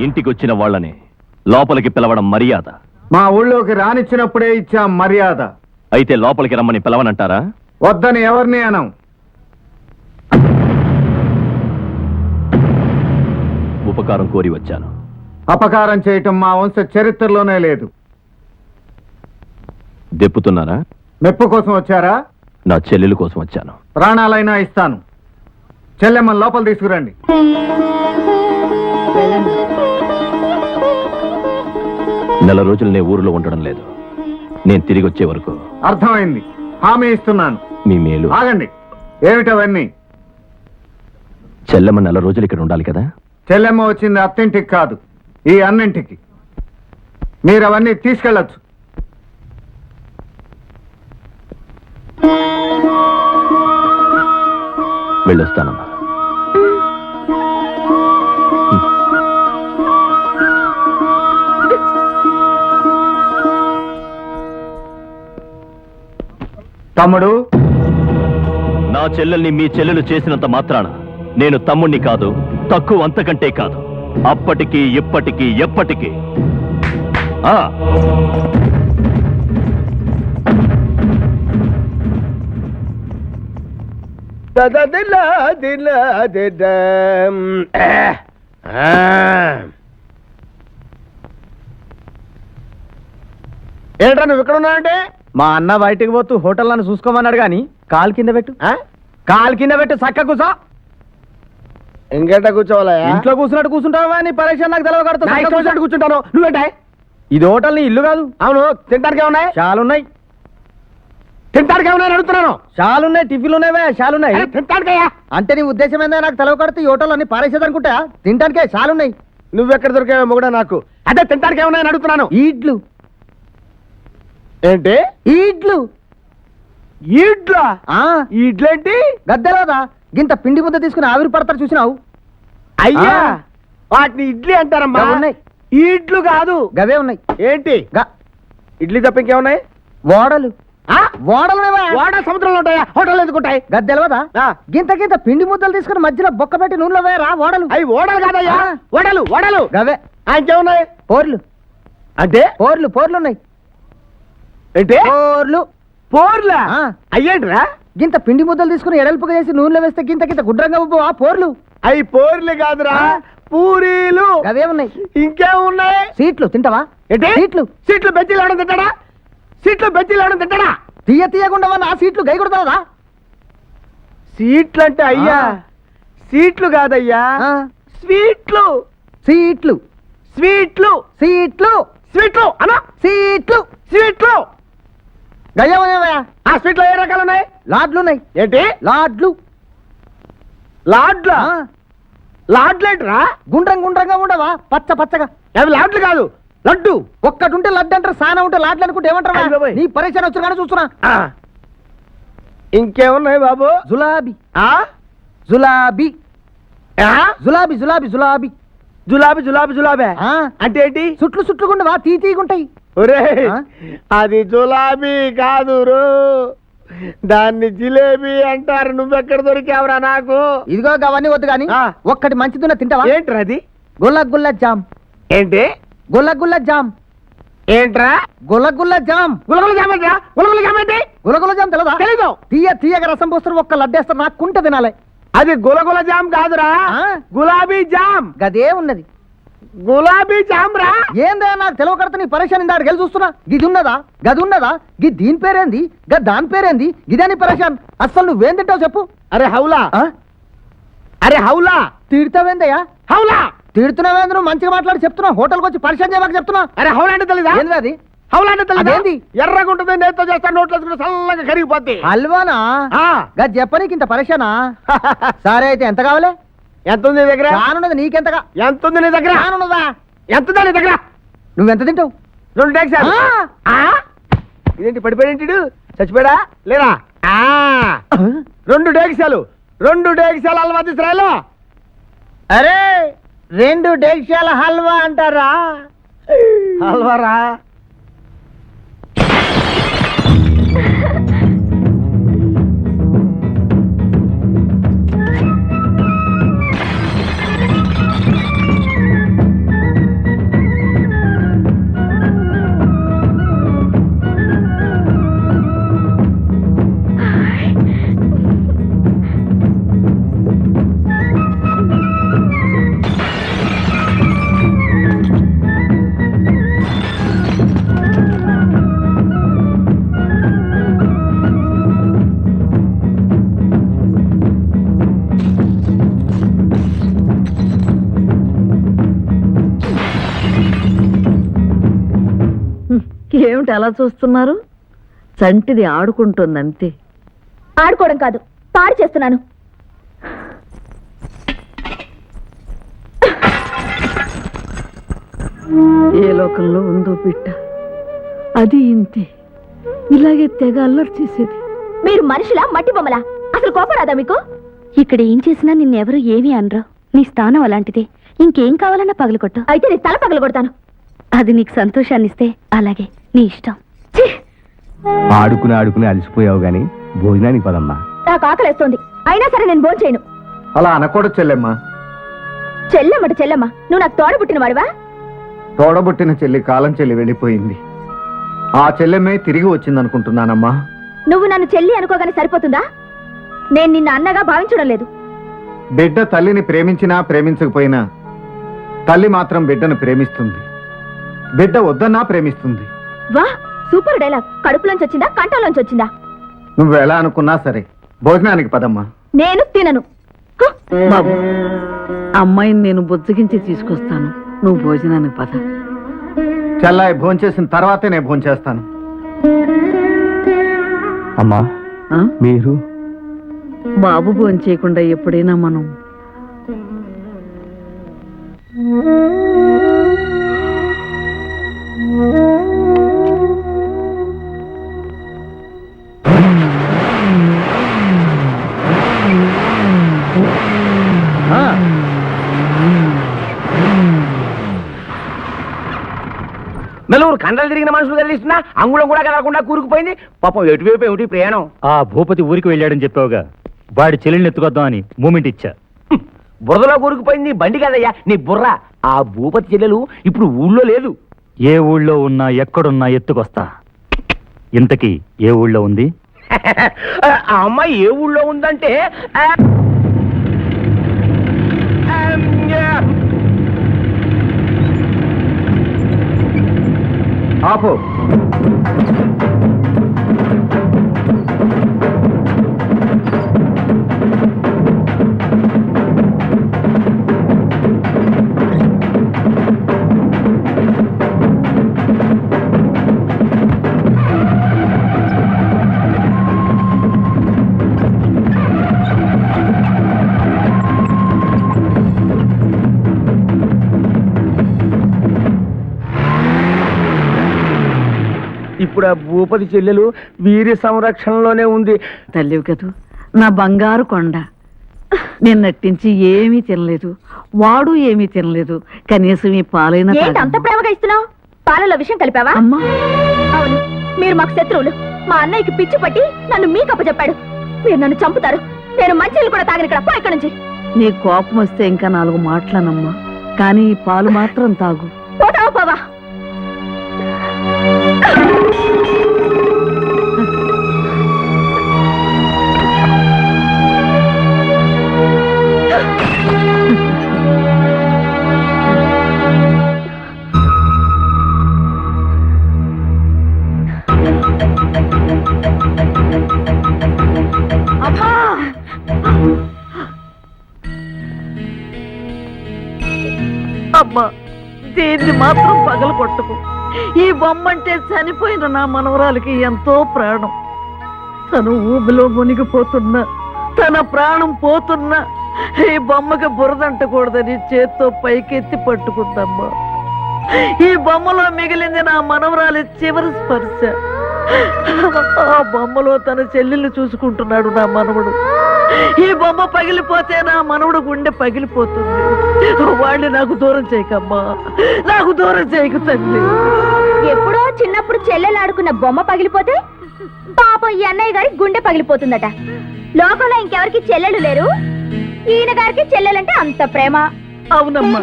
ఇంటికొచ్చిన వాళ్ళని లోపలికి పిలవడం మర్యాద. మా ఊళ్ళోకి రానిచ్చినప్పుడే ఇచ్చాం మర్యాద. అయితే లోపలికి రమ్మని పిలవనంటారా? వద్దని ఎవరిని అనం. ఉపకారం కోరి వచ్చాను. అపకారం చేయటం మా వంశ చరిత్రలోనే లేదు. దెప్పుతున్నారా? మెప్పు కోసం వచ్చారా? నా చెల్లెలు కోసం వచ్చాను. ప్రాణాలైనా ఇస్తాను. చెల్లెమ్మని లోపల తీసుకురండి. నెల రోజులు నే ఊరిలో ఉండడం లేదు. నేను తిరిగి వచ్చే వరకు అర్థమైంది. హామీ ఇస్తున్నాను. మీ మేలు. ఆగండి. ఏమిటవన్నీ? చెల్లెమ్మ 4 రోజులు ఇక్కడ ఉండాలి కదా? చెల్లెమ్మ వచ్చింది అత్తింటికి కాదు, ఈ అన్నింటికి. మీరు అవన్నీ తీసుకెళ్ళచ్చు. వెళ్ళొస్తానమ్మా. తమ్ముడు, నా చెల్లెల్ని మీ చెల్లెలు చేసినంత మాత్రాన నేను తమ్ముణ్ణి కాదు, తక్కువ అంతకంటే కాదు. అప్పటికి ఇప్పటికీ ఎప్పటికీ. ఆ ఏంట్రా నువ్వు ఇక్కడ ఉన్నావంటే? మా అన్న బయటికి పోతూ హోటల్ నన్ను చూసుకోమన్నాడు గాని కాలు కింద పెట్టు. కాలు కింద పెట్టు, చక్క కూసో. ఇంకేట కూర్చోవాలా? ఇంట్లో కూర్చున్నట్టు కూర్చుంటావా అని పరీక్ష నాకు తెలవకూడదు. కూర్చుంటాను. నువ్వేంటే? ఇది హోటల్ నీ ఇల్లు కాదు. అవును, తినడానికి ఏమున్నాయి? చాలున్నాయి. తినడానికి ఏమున్నాయి అడుగుతున్నాను. చాలున్నాయి, టిఫిన్లు ఉన్నావే, చాలున్నాయి. తినడానికయ్యా? అంటే నీ ఉద్దేశం ఏందా? నాకు తెలవకడితే ఈ హోటల్ అన్ని పారేసేదనుకుంటా. తినడానికే చాలున్నాయి. నువ్వెక్కడ దొరికావో మొగుడా నాకు? అదే తినడానికి ఏమున్నాయని అడుగుతున్నాను. ఈడ్లు. ఏంటి? ఈడ్లు. ఈడ్లా? ఆ ఈడ్లేంటి? గద్దెలోదా గింత పిండి ముద్ద తీసుకుని ఆవిరి పడతారు చూసినావు? అయ్యా, ఆ. వాటిని ఇడ్లీ అంటారమ్మా. గవి ఉన్నాయి. ఈడ్లు కాదు. గవే ఉన్నాయి. ఏంటి? ఇడ్లీ తప్ప ఇంకేమున్నాయి? ఓడలు. ఓడలు వాడ సముద్రంలో ఉంటాయా? హోటల్ ఎందుకుంటాయి? గద్దెలవదా గింత గింత పిండి ముద్దలు తీసుకుని మధ్యలో బొక్క పెట్టి నూనెలో వేయరా ఓడలు. అవి ఓడలు కాదయ్యా, ఓడలు. ఓడలు గవే. ఇంకేమున్నాయి? పోర్లు. అంటే పోర్లు ఉన్నాయి. ఏంటి? పోర్లు. పోర్లా? ఆ. అయ్యేంట్రా? గింత పిండి ముద్దలు తీసుకుని ఎడల్పుగా చేసి నూనెలో వేస్తే గింత గింత గుడ్రంగా ఉబ్బు ఆ పోర్లు. అవి పోర్లు కాదురా, పూరీలు. అవే ఉన్నాయి. ఇంకేమున్నాయి? సీట్లు తింటావా? ఏంటి? సీట్లు. సీట్లు బెజ్జీలు ఎవడం తింటాడా? సీట్లు బెజ్జీలు ఎవడం తింటాడా? తీయకుండా ఆ సీట్లు గై కొడతావా? సీట్లు అంటే అయ్యా, సీట్లు కాదయ్యా, స్వీట్లు. సీట్లు. స్వీట్లు. సీట్లు. స్వీట్లు అనా? సీట్లు. స్వీట్లు. గయ్యమయ్యా. ఆ స్వీట్లో ఏ రకాలు ఉన్నాయి? లాడ్లు ఉన్నాయి. ఏంటి? లాడ్లు. లాడ్లా? లాడ్లేంట్రా? గుండ్రంగా ఉండవా? పచ్చగా. అవి లాడ్లు కాదు, లడ్డు. ఒక్కటి ఉంటే లడ్డు అంటారు, సానా ఉంటే లాడ్లు అనుకుంటే అయ్ ఏమంటారు? బాబోయ్. నీ పరీక్ష వచ్చు కానీ చూస్తున్నా. ఇంకేమున్నాయి బాబు? జులాబీ. ఆ? జులాబీ. ఆ? జులాబీ. జులాబీ జులాబీ ఆ. అంటే ఏంటి? చుట్లుగుండవా? తీగుంటాయి. ఒరే, ఆ? అది జులాబీ కాదు రో, దాన్ని జిలేబీ అంటారు. నువ్వెక్కడ దొరికావురా నాకు? ఇదిగో అవన్నీ వద్దు గాని ఆ. ఒక్కటి మంచిదున్న తింటావా? ఏంట్రా అది? గుల్ల జామ్. ఏంటి? గుల్ల జామ్. ఏంట్రా? గుల్ల జామ్. గులగుల జామ్ ఏంట్రా? గులగుల జామ్ ఏంటి? గులగుల జామ్ తెలదా? తెలీదు. తీయగా రసం పోస్తారు, ఒక్క లడ్డేస్తారు, నాకు కుంట తినాలి. అది గులగుల జామ్ కాదురా, ఆ. గులాబీ జామ్. గదే ఉన్నది. గులాబీ జామ్ రా. ఏందా నాకు తెలవకడత నీ పరేషాన్ ఇందాడు గెలి చూస్తున్నా. గిది ఉన్నదా? గది ఉన్నదా? గి దీని పేరేంది? దాని పేరేంది? గిదని పరేషాన్. అసలు నువ్వేం తింటావు చెప్పు? అరే హౌలా, ఆ? అరే హౌలా, తిడతావేందయ్యా? హౌలా. తిడుతున్నావేంది? నువ్వు మంచిగా మాట్లాడి చెప్తున్నా, హోటల్కి వచ్చి పరిచయం చేయమని చెప్తున్నా. అరే హౌలా అంటే తెలీదా? ఏంది అది? హౌలా అంటే తెలీదా? అదేంది? ఎర్రగా ఉంటుంది, నేతో చేస్తా, నోట్లో వేసుకుంటే చల్లగా కరిగిపోద్ది. హల్వానా? ఆ. గది చెప్పనీకి ఇంత పరేషానా? సరే అయితే ఎంత కావాలి? ఎంత ఉంది నీ దగ్గర? కానున్నది నీకెంతగా? ఎంత ఉంది నీ దగ్గర? కానున్నదా? ఎంత ఉంది నీ దగ్గర? నువ్వెంత తింటావు? 2 డేక్సాలు. ఇదేంటి పడిపోయాడు? చచ్చిపోయాడా లేరా? 2 డేక్సాలు. 2 డేక్సాలు హల్వా తీసుకురాలో. అరే 2 డేక్షాల హల్వా అంటారా? హల్వారా? ఏమిటి అలా చూస్తున్నారు? చంటిది ఆడుకుంటోందంతే. ఆడుకోవడం కాదు, పాడు చేస్తున్నాను. ఏ లోకంలో ఉందో బిడ్డ, అది ఇంతే, ఇలాగే తెగ అల్లరి చేసేది. మీరు మనుషులా మట్టి బొమ్మలా? అసలు కోపరాదా మీకు? ఇక్కడ ఏం చేసినా నిన్నెవరూ ఏమీ అనరు. నీ స్థానం అలాంటిది, ఇంకేం కావాలన్నా పగలగొట్టు. అయితే నీ తల పగలగొడతాను. అది నీకు సంతోషాన్నిస్తే అలాగే, నీ ఇష్టం. ఆడుకుని అలసిపోయావు గాని భోజనానికి పదమ్మా. నాకు ఆకలేస్తోంది, అయినా సరే నేను భోంచేయను. అలా అనకూడదు చెల్లెమ్మా. చెల్లెమ్మట చెల్లెమ్మ, నువ్వు నాకు తోడబుట్టిన వాడివా? తోడబుట్టిన చెల్లి కాలం చెల్లి వెళ్ళిపోయింది. ఆ చెల్లెమ్మే తిరిగి వచ్చిందనుకుంటున్నానమ్మా. నువ్వు నన్ను చెల్లి అనుకోగానే సరిపోతుందా? నేను నిన్ను అన్నగా భావించడం లేదు. బిడ్డ తల్లిని ప్రేమించినా ప్రేమించకపోయినా తల్లి మాత్రం బిడ్డను ప్రేమిస్తుంది. బిడ్డ వద్దన్నా ప్రేమిస్తుంది. వా, సూపర్ డైలాగ్. కడుపులోంచి వచ్చిందా కంఠంలోంచి వచ్చిందా? నువ్వు ఎలా అనుకున్నా సరే భోజనానికి పదమ్మా. నేను తినను. బాబు, అమ్మాయిని నేను బుజ్జగించి తీసుకొస్తాను, నువ్వు భోజనానికి పద. చెల్లాయి భోంచేసిన తర్వాతే నేను భోంచేస్తాను. అమ్మా ఆ? మీరు బాబు భోంచేయకుండా ఎప్పుడైనా మనం నలుగురు కండలు తిరిగిన మనుషులు కదిలిస్తున్నా అంగుళం కూడా కదలకుండా కూరుకుపోయింది. పాపం ఎటువైపు ఏమిటి ప్రయాణం? ఆ భూపతి ఊరికి వెళ్ళాడని చెప్పావుగా, వాడి చెల్లెల్ని ఎత్తుకొద్దామని మూమెంట్ ఇచ్చా. బురదలో కూరుకుపోయింది బండి కదయ్యా, నీ బుర్ర. ఆ భూపతి చెల్లెలు ఇప్పుడు ఊళ్ళో లేదు. ఏ ఊళ్ళో ఉన్నా ఎక్కడున్నా ఎత్తుకొస్తా. ఇంతకీ ఏ ఊళ్ళో ఉంది? ఆ అమ్మాయి ఏ ఊళ్ళో ఉందంటే ఆపో. ఇప్పుడు ఆ భూపతి చెల్లెలు వీరి సంరక్షణలోనే ఉంది. తల్లివి కదూ, నా బంగారు కొండ. నిన్నట్టించి ఏమీ తినలేదు, వాడు ఏమీ తినలేదు. కనీసం ఈ పాలైన ఏంటి అంత ప్రేమగా ఇస్తున్నావు? పాలలో విషయం కలిపావా? అమ్మా, అవును, మీరు మాకు శత్రువులు. మా అన్నయ్యకి పిచ్చి పట్టి నన్ను మీ కప్ప చెప్పాడు. మీరు నన్ను చంపుతారు. నేను మంచిలు కూడా తాగను. ఇక్కడ పో, ఇక్కడి నుంచి. నీ కోపం వస్తే ఇంకా 4 మాటలనమ్మా, కానీ ఈ పాలు మాత్రం తాగు. పోతావా పోవా? అమ్మా, దీన్ని మాత్రం పగల కొట్టకు. ఈ బొమ్మంటే చనిపోయిన నా మనవరాలకి ఎంతో ప్రాణం. తను ఊబిలో మునిగిపోతున్నా, తన ప్రాణం పోతున్నా ఈ బొమ్మకి బురదంటకూడదని చేత్తో పైకెత్తి పట్టుకుందమ్మా. ఈ బొమ్మలో మిగిలింది నా మనవరాలి చివరి స్పర్శ. ఆ బొమ్మలో తన చెల్లెల్ని చూసుకుంటున్నాడు నా మనవడు. ఈ బొమ్మ పగిలిపోతే నా మనవడు గుండె పగిలిపోతుంది. వాడిని నాకు దూరం చేయకమ్మా, నాకు దూరం చేయకు తల్లి. ఎప్పుడో చిన్నప్పుడు చెల్లెలాడుకున్న బొమ్మ పగిలిపోతే పాపం ఈ అన్నయ్య గారి గుండె పగిలిపోతుందట. లోకంలో ఇంకెవరికి చెల్లెలు లేరు, ఈయన గారికి చెల్లెలంటే అంత ప్రేమ. అవునమ్మా,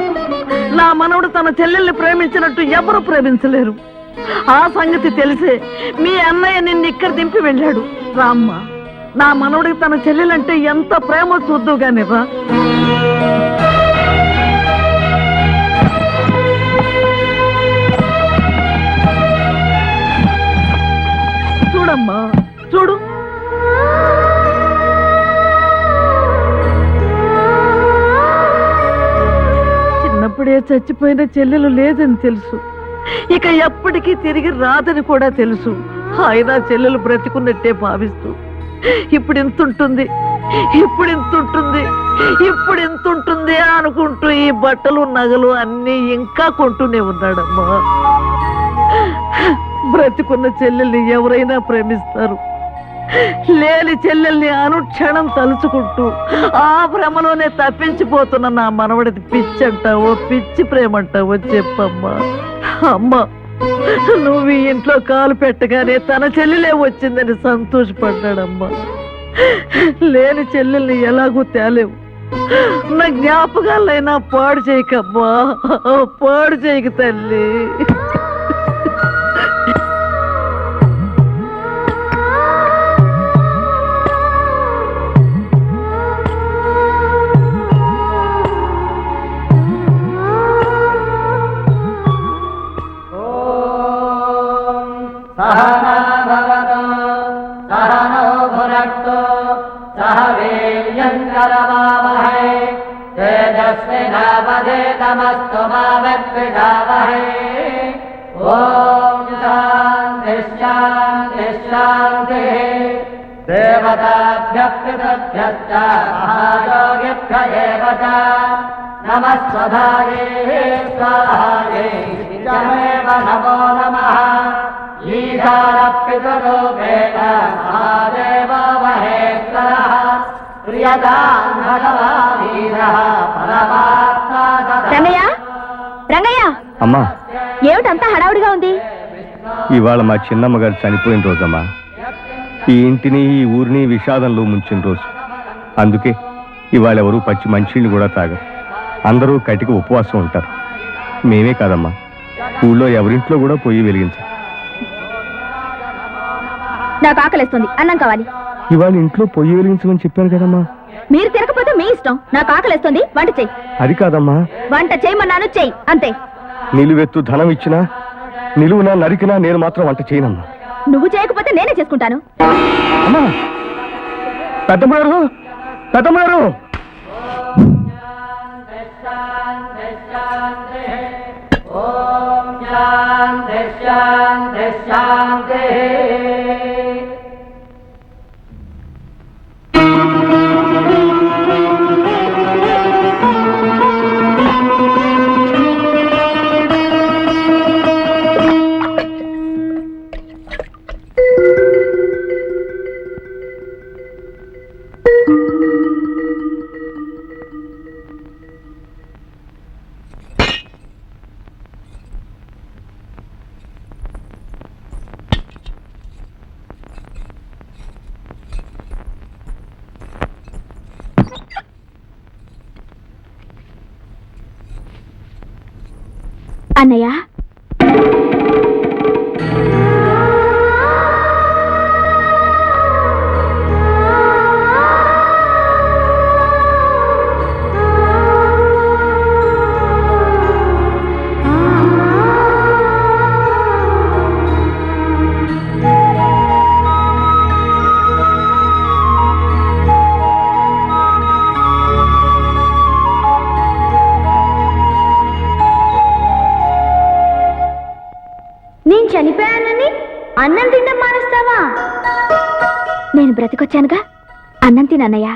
నా మనవడు తన చెల్లెల్ని ప్రేమించినట్టు ఎవరు ప్రేమించలేరు. ఆ సంగతి తెలిసే మీ అన్నయ్య నిన్ను ఇక్కడ దింపి వెళ్ళాడు. రామ్మా, నా మనవడికి తన చెల్లెలంటే ఎంత ప్రేమ చూద్దుగాని రా. చూడమ్మా, చూడు. చిన్నప్పుడే చచ్చిపోయిన చెల్లెలు లేదని తెలుసు, ఇక ఎప్పటికీ తిరిగి రాదని కూడా తెలుసు. అయినా చెల్లెలు బ్రతికున్నట్టే భావిస్తూ ఇప్పుడు ఇంతుంటుంది, ఇప్పుడు ఇంతుంటుంది, ఇప్పుడు ఇంతుంటుంది అనుకుంటూ ఈ బట్టలు నగలు అన్నీ ఇంకా కొంటూనే ఉన్నాడమ్మా. బ్రతికున్న చెల్లెల్ని ఎవరైనా ప్రేమిస్తారు, లేని చెల్లెల్ని అనుక్షణం తలుచుకుంటూ ఆ భ్రమలోనే తప్పించిపోతున్న నా మనవడిది పిచ్చంటావో పిచ్చి ప్రేమంటావో చెప్పమ్మా. అమ్మా, నువ్వు ఈ ఇంట్లో కాలు పెట్టగానే తన చెల్లెలే వచ్చిందని సంతోషపడ్డాడమ్మా. లేని చెల్లెల్ని ఎలాగూ తేలేవు. నా జ్ఞాపకాలైనా పాడు చేయకమ్మా, పాడు చేయక తల్లి. రంగయ్య, రంగయ్య, అమ్మా, ఏమిటంతా హడావుడిగా ఉంది? ఇవాళ మా చిన్నమ్మ గారు చనిపోయిన రోజమ్మా. ఈ ఇంటిని ఈ ఊరిని విషాదంలో ముంచిన రోజు. అందుకే ఇవాళ ఎవరు పచ్చి మంచిళ్ళు కూడా తాగరు. అందరూ కటికి ఉపవాసం ఉంటారు. మేమే కాదమ్మా, ఊళ్ళో ఎవరింట్లో కూడా పొయ్యి వెలిగించారు. నాకు ఆకలిస్తుంది, అన్నం కావాలి. ఇవాళ ఇంట్లో పొయ్యి వెలిగించమని చెప్పాను కదమ్మా. మీరు తిరగకపోతే మీ ఇష్టం. నాకు ఆకలిస్తుంది, వంట చెయ్యి. అది కాదమ్మా, వంట చేయమన్నాను, చెయ్యి, అంతే. నిలువెత్తు ధనం ఇచ్చినా నిలువునా నరికినా నేను మాత్రం వంట చేయనమ్మా. నువ్వు చేయకపోతే నేనే చేసుకుంటాను. అమ్మా, పెద్దమ్మారు, పెద్దమ్మారు. అన్నయ్య, నేను చనిపోయానని అన్నం తినడం మానేస్తావా? నేను బ్రతికొచ్చానుగా, అన్నం తినన్నయ్యా.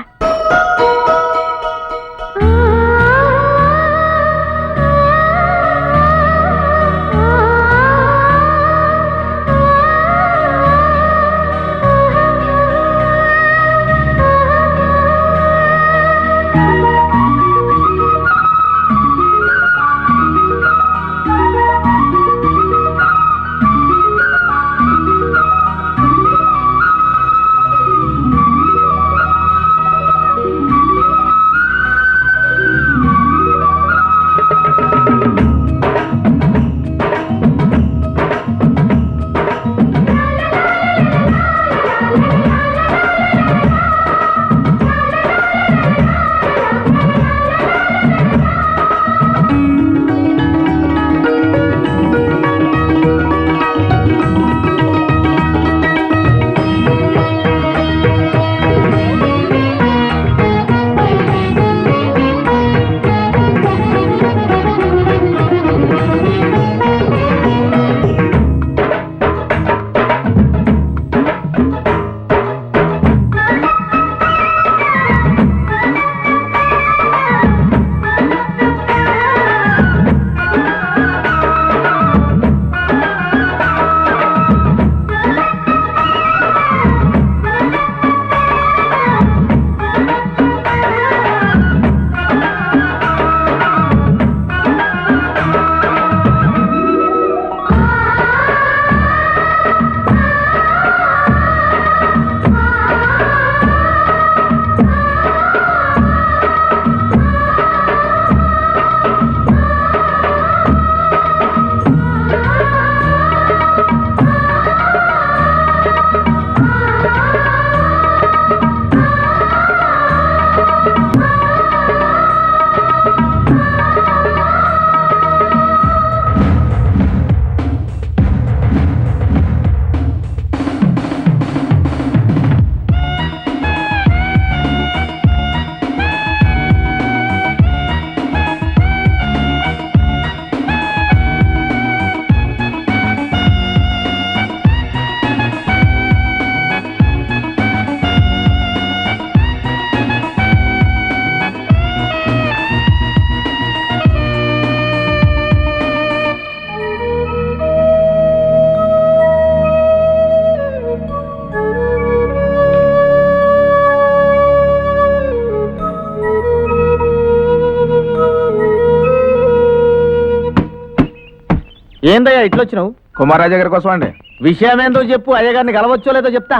ఏందయ్యా ఇట్లొచ్చినావు? కుమారాజా గారి కోసం అండి. విషయం ఏందో చెప్పు, అయ్యగారిని కలవచ్చో లేదో చెప్తా.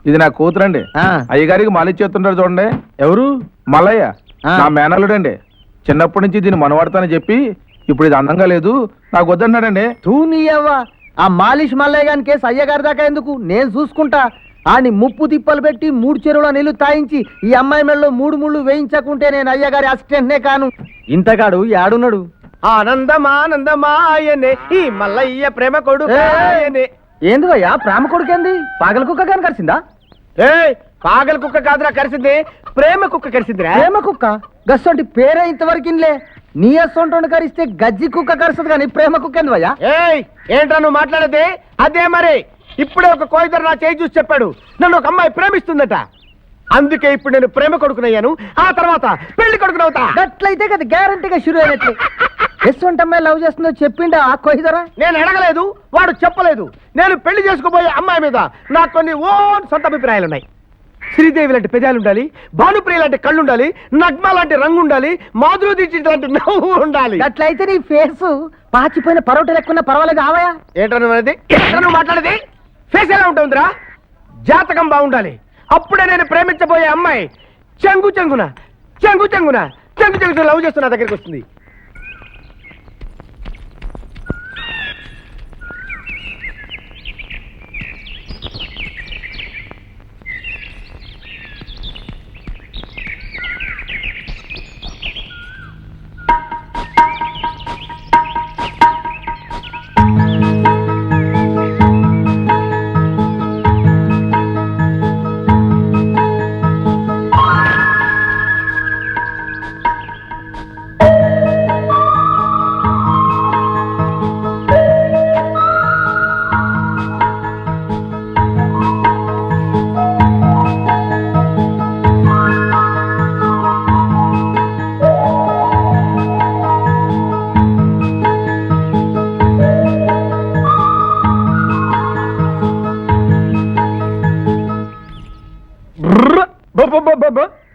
ఇది నా కూతురండి. ఆ. అయ్యగారికి మాలిచ్చేస్తుంటారు చూడండి. ఎవరు? మల్లయ్య, ఆ. నా మేనల్లుడండి. చిన్నప్పటి నుంచి దీన్ని మనవాడతానని చెప్పి ఇప్పుడు ఇది అందంగా లేదు నాకు వద్దన్నాడండి. తూ నీయవ్వ, ఆ మాలిష్ మల్లయ్య గాని కేసు అయ్యగారి దాకా ఎందుకు, నేను చూసుకుంటా. ఆని ముప్పు తిప్పలు పెట్టి 3 చెరువుల నీళ్లు తాయించి ఈ అమ్మాయి మెడలో 3 ముళ్ళు వేయించకుంటే నేను అయ్యగారి అసిస్టెంట్నే కాను. ఇంతగాడు యాడున్నాడు? ఆనందమానందమాయనే ఈ మల్లయ్య ప్రేమ కొడుకాయనే. ఏంది భయ్యా ప్రేమ కొడుకేంది? పాగల కుక్క కానీ కరిసిందా? ఏయ్, పాగల కుక్క కాదురా కరిసింది, ప్రేమ కుక్క కరిసిందిరా. ప్రేమ కుక్క గస్సంటి పేరే ఇంతవరకు ఇన్లే. నీ అసొంటి కరిస్తే గజ్జి కుక్క కరుస్తుంది కానీ ప్రేమ కుక్క ఏంది భయ్యా? ఏయ్, ఏంట్రా నువ్వు మాట్లాడేది? అదే మరి ఇప్పుడే ఒక కోయిదరు నా చేయి చూసి చెప్పాడు, నన్ను ఒక అమ్మాయి ప్రేమిస్తుందట. అందుకే ఇప్పుడు నేను ప్రేమ కొడుకునయ్యాను, ఆ తర్వాత పెళ్లి కొడుకునవుతా. గట్లయితే కదా గ్యారంటీగా షురు అయినట్లు. ఎస్సొంటి అమ్మాయి లవ్ చేస్తుందో చెప్పిండా ఆ కొయ్యదరా? నేను అడగలేదు, వాడు చెప్పలేదు. నేను పెళ్లి చేసుకోబోయే అమ్మాయి మీద నాకు కొన్ని ఓన్ సొంత అభిప్రాయాలున్నాయి. శ్రీదేవి లాంటి పెదాలు ఉండాలి, భానుప్రియ లాంటి కళ్ళు ఉండాలి, నగ్మ లాంటి రంగు ఉండాలి, మాధురి దీక్షిత్ లాంటి నవ్వు ఉండాలి. అట్లయితే నీ ఫేసు పాచిపోయిన పరోటా లెక్కున్న పర్వాలేదు ఆవయా? ఏంటో నువ్వు మాట్లాడేది? ఫేస్ ఎలా ఉంటుందిరా? జాతకం బాగుండాలి, అప్పుడే నేను ప్రేమించబోయే అమ్మాయి చెంగు చెంగున చెంగు చెంగున చెంగు చెంగు లవ్ చేస్తూ నా దగ్గరికి వస్తుంది.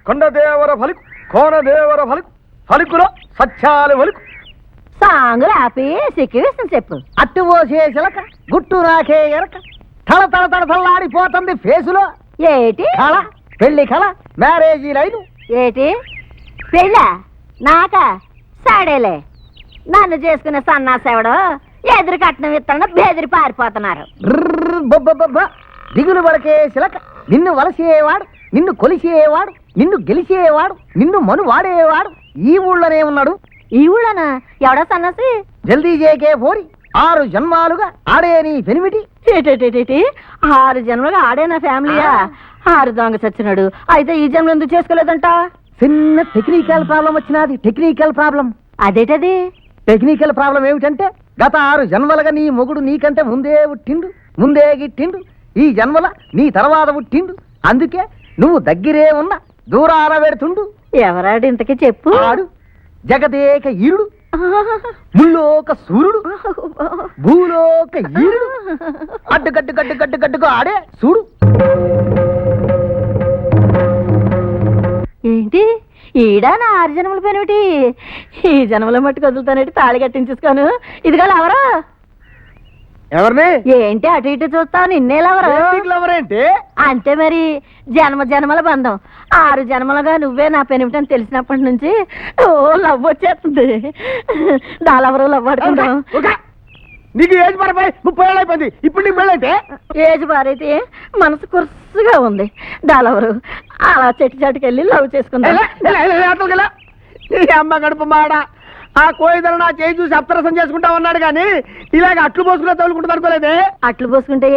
కొండదేవర ఫలికు కోనదేవర ఫలికు ఫలికులో సత్యాలు ఫలికు. సాంగులు ఆపి సిక్కివేసిన చెప్పు. అట్టు పోసే చిలక గుట్టు రాకే ఎరక తల తల తల తల్లాడిపోతుంది ఫేసులో. ఏటి కళ, పెళ్లి కళ, మ్యారేజీ లైను. ఏటి పెళ్ళా? నాకా? సాడేలే, నన్ను చేసుకునే సన్నాసేవడు ఎదురు కట్నం ఇస్తాను బెదిరి పారిపోతున్నారు. బొబ్బ దిగులు పడకే చిలక, నిన్ను వలసేవాడు, నిన్ను కొలిసేవాడు, నిన్ను గెలిచేవాడు, నిన్ను మను వాడేవాడు ఈ ఊళ్ళోనే ఉన్నాడు. ఈ ఊళ్ళోనా? ఎవడా సన్నాసి? జల్దీ చేకే పోరి 6 జన్మాలుగా ఆడే నీ పెనిమిటి. ఏటేటేటి 6 జన్మలుగా ఆడే నా ఫ్యామిలీయా? 6 దొంగ చచ్చినాడు. అయితే ఈ జన్మ ఎందుకు చేసుకోలేదంట? చిన్న టెక్నికల్ ప్రాబ్లం వచ్చినది. Technical problem. అదేటది? టెక్నికల్ ప్రాబ్లం ఏమిటంటే గత 6 జన్మలుగా నీ మొగుడు నీకంటే ముందే పుట్టిండు, ముందే గిట్టిండు. ఈ జన్మల నీ తర్వాత పుట్టిండు. అందుకే నువ్వు దగ్గరే ఉన్న దూరాన పెడుతుండు. ఎవరాడు ఇంతకీ చెప్పు. ఆడు జగదేక ఈరుడు, ముల్లోక సూర్యుడు, భూలోక ఈరుడు. అడ్డు గడ్డు గడ్డు గడ్డు గడ్డుగా ఆడే చూడు. ఏంటి ఈడా నా 6 జన్మల పేరేమిటి? ఈ జన్మలో మట్టుకు వదులుతానేటి తాళి కట్టించేసుకోను. ఇదిగా లవరా? ఎవరిని? ఏంటి అటు ఇటు చూస్తావు? నిన్నే లవరా? ఎవరేంటి? అంటే మరి జన్మ జన్మల బంధం. 6 జన్మలుగా నువ్వే నా పెనిమిటని తెలిసినప్పటి నుంచి ఓ లవ్ వచ్చేస్తుంది. దాలెవరో లవ్ ఆడుకుంటాం. నీకు ఏజ్ పడిపోయి 30 ఏళ్ళు అయిపోయింది, ఇప్పుడు నీకు పెళ్ళైతే? ఏజ్ పారైతే మనసు కుర్సుగా ఉంది. దాలెవరు అలా చెట్టు చాటుకెళ్ళి లవ్ చేసుకుందాం. అమ్మ గడుపు మాడ. ఆ కోయిదరు నా చేయి చూసి అప్తరసం చేసుకుంటా ఉన్నాడు కానీ ఇలాగ అట్లు పోసుకునే తగులుకుంటుంది అనుకోలేదే. అట్లు పోసుకుంటే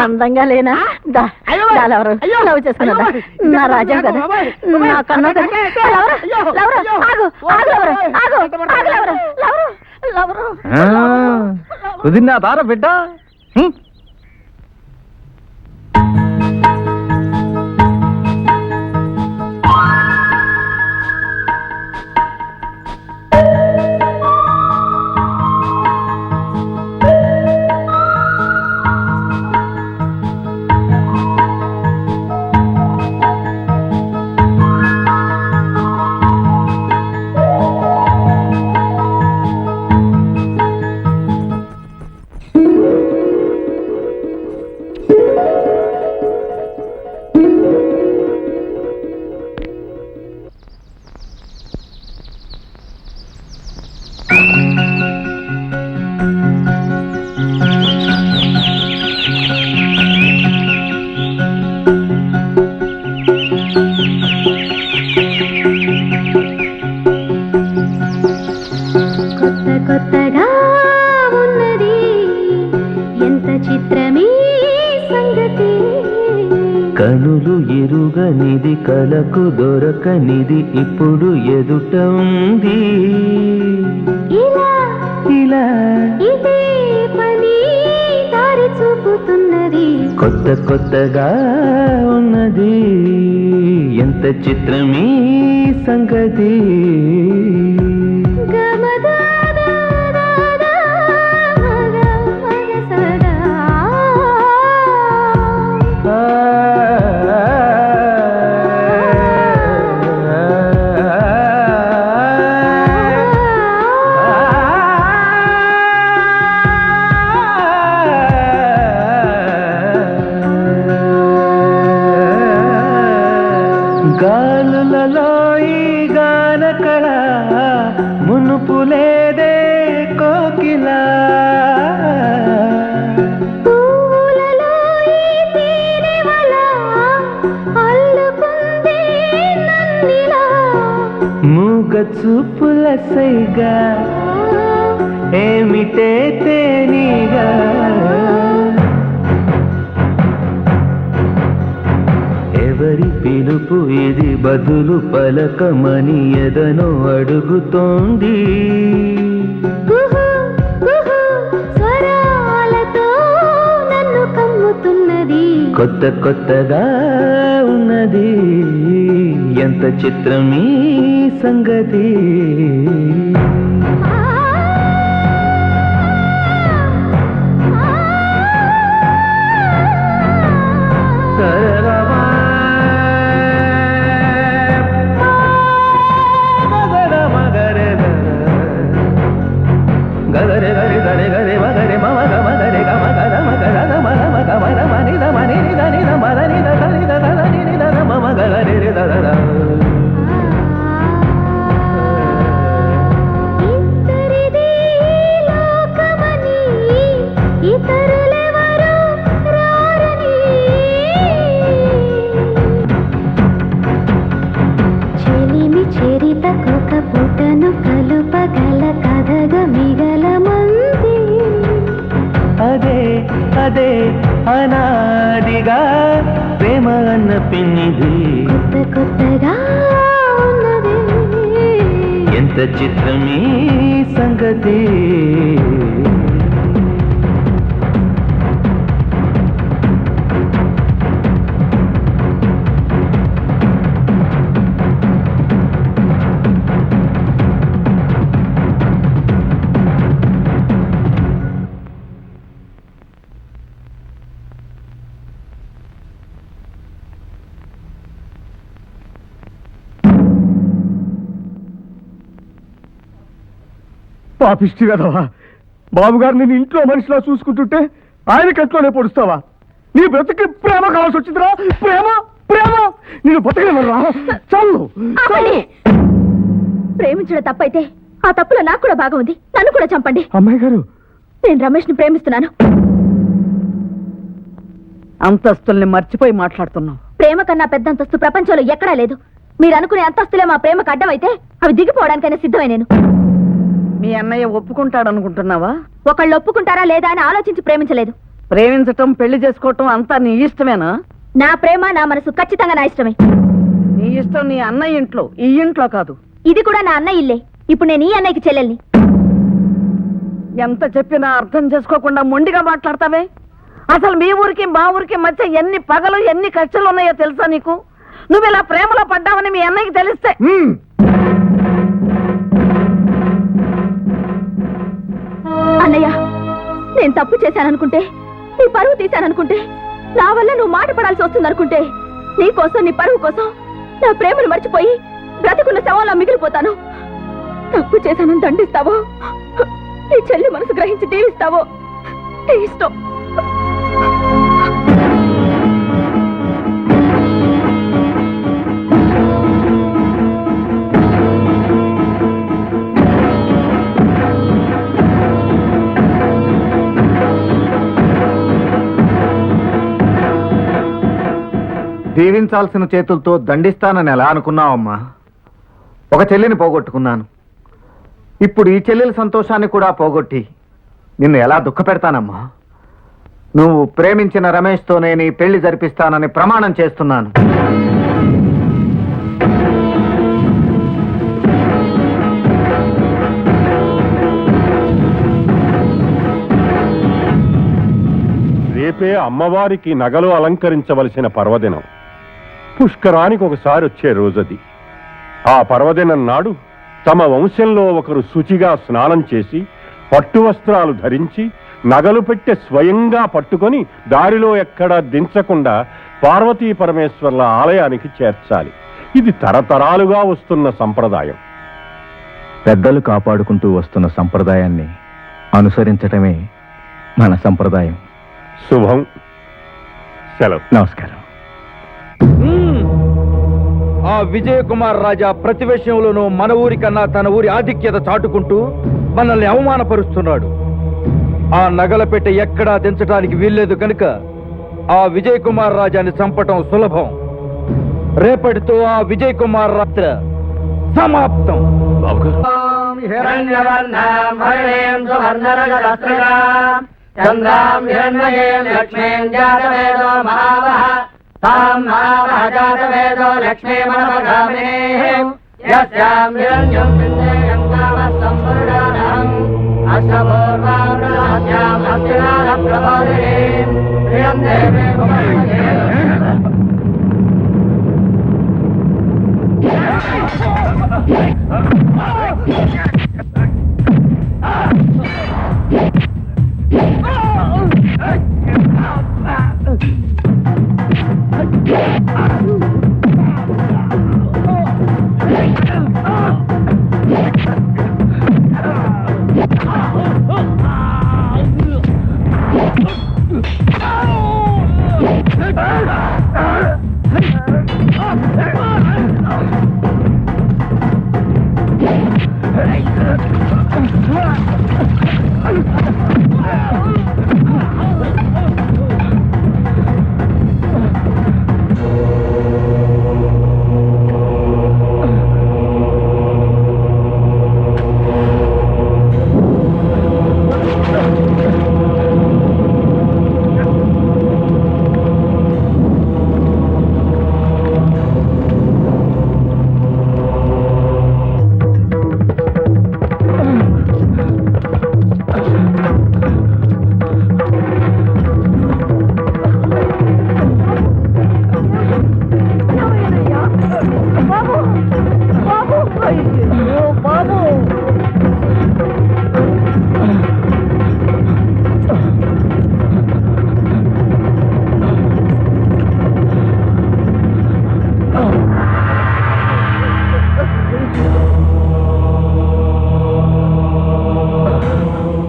అందంగా లేనా? దాలెవరు లవ్ చేసుకున్నా నా రాజా కదా, నా కన్నా కదా. కుదిరినా దారా బిడ్డ? కనులు ఎరుగనిది కలకు దొరకనిది ఇప్పుడు ఎదుట ఉంది ఇలా ఇదే పని దారి చూపుతున్నది కొత్త కొత్తగా ఉన్నది ఎంత చిత్రమీ సంగతి గాలులలో ఈ గానకళ మునుపు లేదే కోకిల పూలలో ఈ తీరివల అల్లుకుందే నన్నిలా మూగ చూపుల సైగా ఏమిటే తేనిగా ఎవరి పిలుపు ఇది బదులు పలకమని ఎదను అడుగుతోంది స్వరాలతో నన్ను కమ్ముతున్నది కొత్త కొత్తగా ఉన్నది ఎంత చిత్రమీ సంగతి గరే గరే గరే గరే మగరే మమ గమ గరే గమ గద మగర గమ గమ గమ గమ నిద మని నిద నిద మద నిద నిద నిద నిద మమ గరే రే దద ఇద్దరిది లోకమని ఇతరులెవరు రారని చెలిమి చెరితకొక పుటను కలుపగల కథగా మిగలమంది అదే అదే అనాదిగా ప్రేమ అన్న పిన్నిది కొత్త కొత్తగా ఉన్నది ఎంత చిత్రమీ సంగతి పాపిష్టి కదవా బాబుగారు నేను ఇంట్లో మనిషిలా చూసుకుంటుంటే ఆయన కట్లోనే పొడుస్తావా నీ బ్రతికి ప్రేమ కావాల్సి వచ్చిందిరా ప్రేమ ప్రేమ నేను బతకలేమరా చాలు ప్రేమించడం తప్పైతే ఆ తప్పులో నాకు కూడా భాగం ఉంది నన్ను కూడా చంపండి అమ్మాయి గారు నేను రమేష్ ని ప్రేమిస్తున్నాను అంతస్తుల్ని మర్చిపోయి మాట్లాడుతున్నావు ప్రేమ కన్నా పెద్ద అంతస్తు ప్రపంచంలో ఎక్కడా లేదు మీరు అనుకునే అంతస్తులే మా ప్రేమకు అడ్డమైతే అవి దిగిపోవడానికైనా సిద్ధమే నేను మీ అన్నయ్య ఒప్పుకుంటాడనుకుంటున్నావా ఒకళ్ళు ఒప్పుకుంటారా లేదా అని ఆలోచించి ప్రేమించలేదు ప్రేమించటం పెళ్లి చేసుకోవటం అంతా నీ ఇష్టమేనా నా ప్రేమ నా మనసు ఖచ్చితంగా నా ఇష్టమే నీ ఇష్టం నీ అన్నయ్య ఇంట్లో ఈ ఇంట్లో కాదు ఇది కూడా నా అన్నయ్య ఇల్లే ఇప్పుడు నేను ఈ అన్నయ్యకి చెల్లెల్ని ఎంత చెప్పినా అర్థం చేసుకోకుండా మొండిగా మాట్లాడతావే అసలు మీ ఊరికి మా ఊరికి మధ్య ఎన్ని పగలు ఎన్ని కష్టాలు ఉన్నాయో తెలుసా నీకు నువ్వు ఇలా ప్రేమలో పడ్డావని మీ అన్నయ్యకి తెలిస్తే అన్నయ్య నేను తప్పు చేశాననుకుంటే నీ పరువు తీశాననుకుంటే నా వల్ల నువ్వు మాట పడాల్సి వస్తుందనుకుంటే నీ కోసం నీ పరువు కోసం నా ప్రేమను మర్చిపోయి బ్రతుకున్న శవంలా మిగిలిపోతాను తప్పు చేశానని దండిస్తావో నీ చెల్లి మనసు గ్రహించి దీవిస్తావో నీ ఇష్టం దీవించాల్సిన చేతులతో దండిస్తానని ఎలా అనుకున్నావమ్మా ఒక చెల్లిని పోగొట్టుకున్నాను ఇప్పుడు ఈ చెల్లెల సంతోషాన్ని కూడా పోగొట్టి నిన్ను ఎలా దుఃఖపెడతానమ్మా నువ్వు ప్రేమించిన రమేష్తో నేను ఈ పెళ్లి జరిపిస్తానని ప్రమాణం చేస్తున్నాను. రేపే అమ్మవారికి నగలు అలంకరించవలసిన పర్వదినం. పుష్కరానికి ఒకసారి వచ్చే రోజది. ఆ పర్వదినం నాడు తమ వంశంలో ఒకరు శుచిగా స్నానం చేసి పట్టు వస్త్రాలు ధరించి నగలు పెట్టె స్వయంగా పట్టుకొని దారిలో ఎక్కడా దించకుండా పార్వతీ పరమేశ్వర్ల ఆలయానికి చేర్చాలి. ఇది తరతరాలుగా వస్తున్న సంప్రదాయం. పెద్దలు కాపాడుకుంటూ వస్తున్న సంప్రదాయాన్ని అనుసరించటమే మన సంప్రదాయం. శుభం. సెలవు. నమస్కారం. ఆ విజయ కుమార్ రాజా ప్రతి విషయంలోనూ మన ఊరి కన్నా తన ఊరి ఆధిక్యత చాటుకుంటూ మనల్ని అవమానపరుస్తున్నాడు. ఆ నగల పెట్టె ఎక్కడా దించడానికి వీల్లేదు కనుక ఆ విజయ్ కుమార్ రాజాని చంపటం సులభం. రేపటితో ఆ విజయ్ కుమార్ రాత్ర సమాప్తం. చంద్రాం హిరణ్మయీం లక్ష్మీం జాతవేదో మహావహ తాం మహావహ జాతవేదో లక్ష్మీమనవగామినీం యస్యాం హిరణ్యం విందేయం కామః సంపూర్ణానహం అష్టపూర్వాం ప్రదాస్యాం హస్తినాథ ప్రబోధినీం ప్రియం దేవే భువనమయే.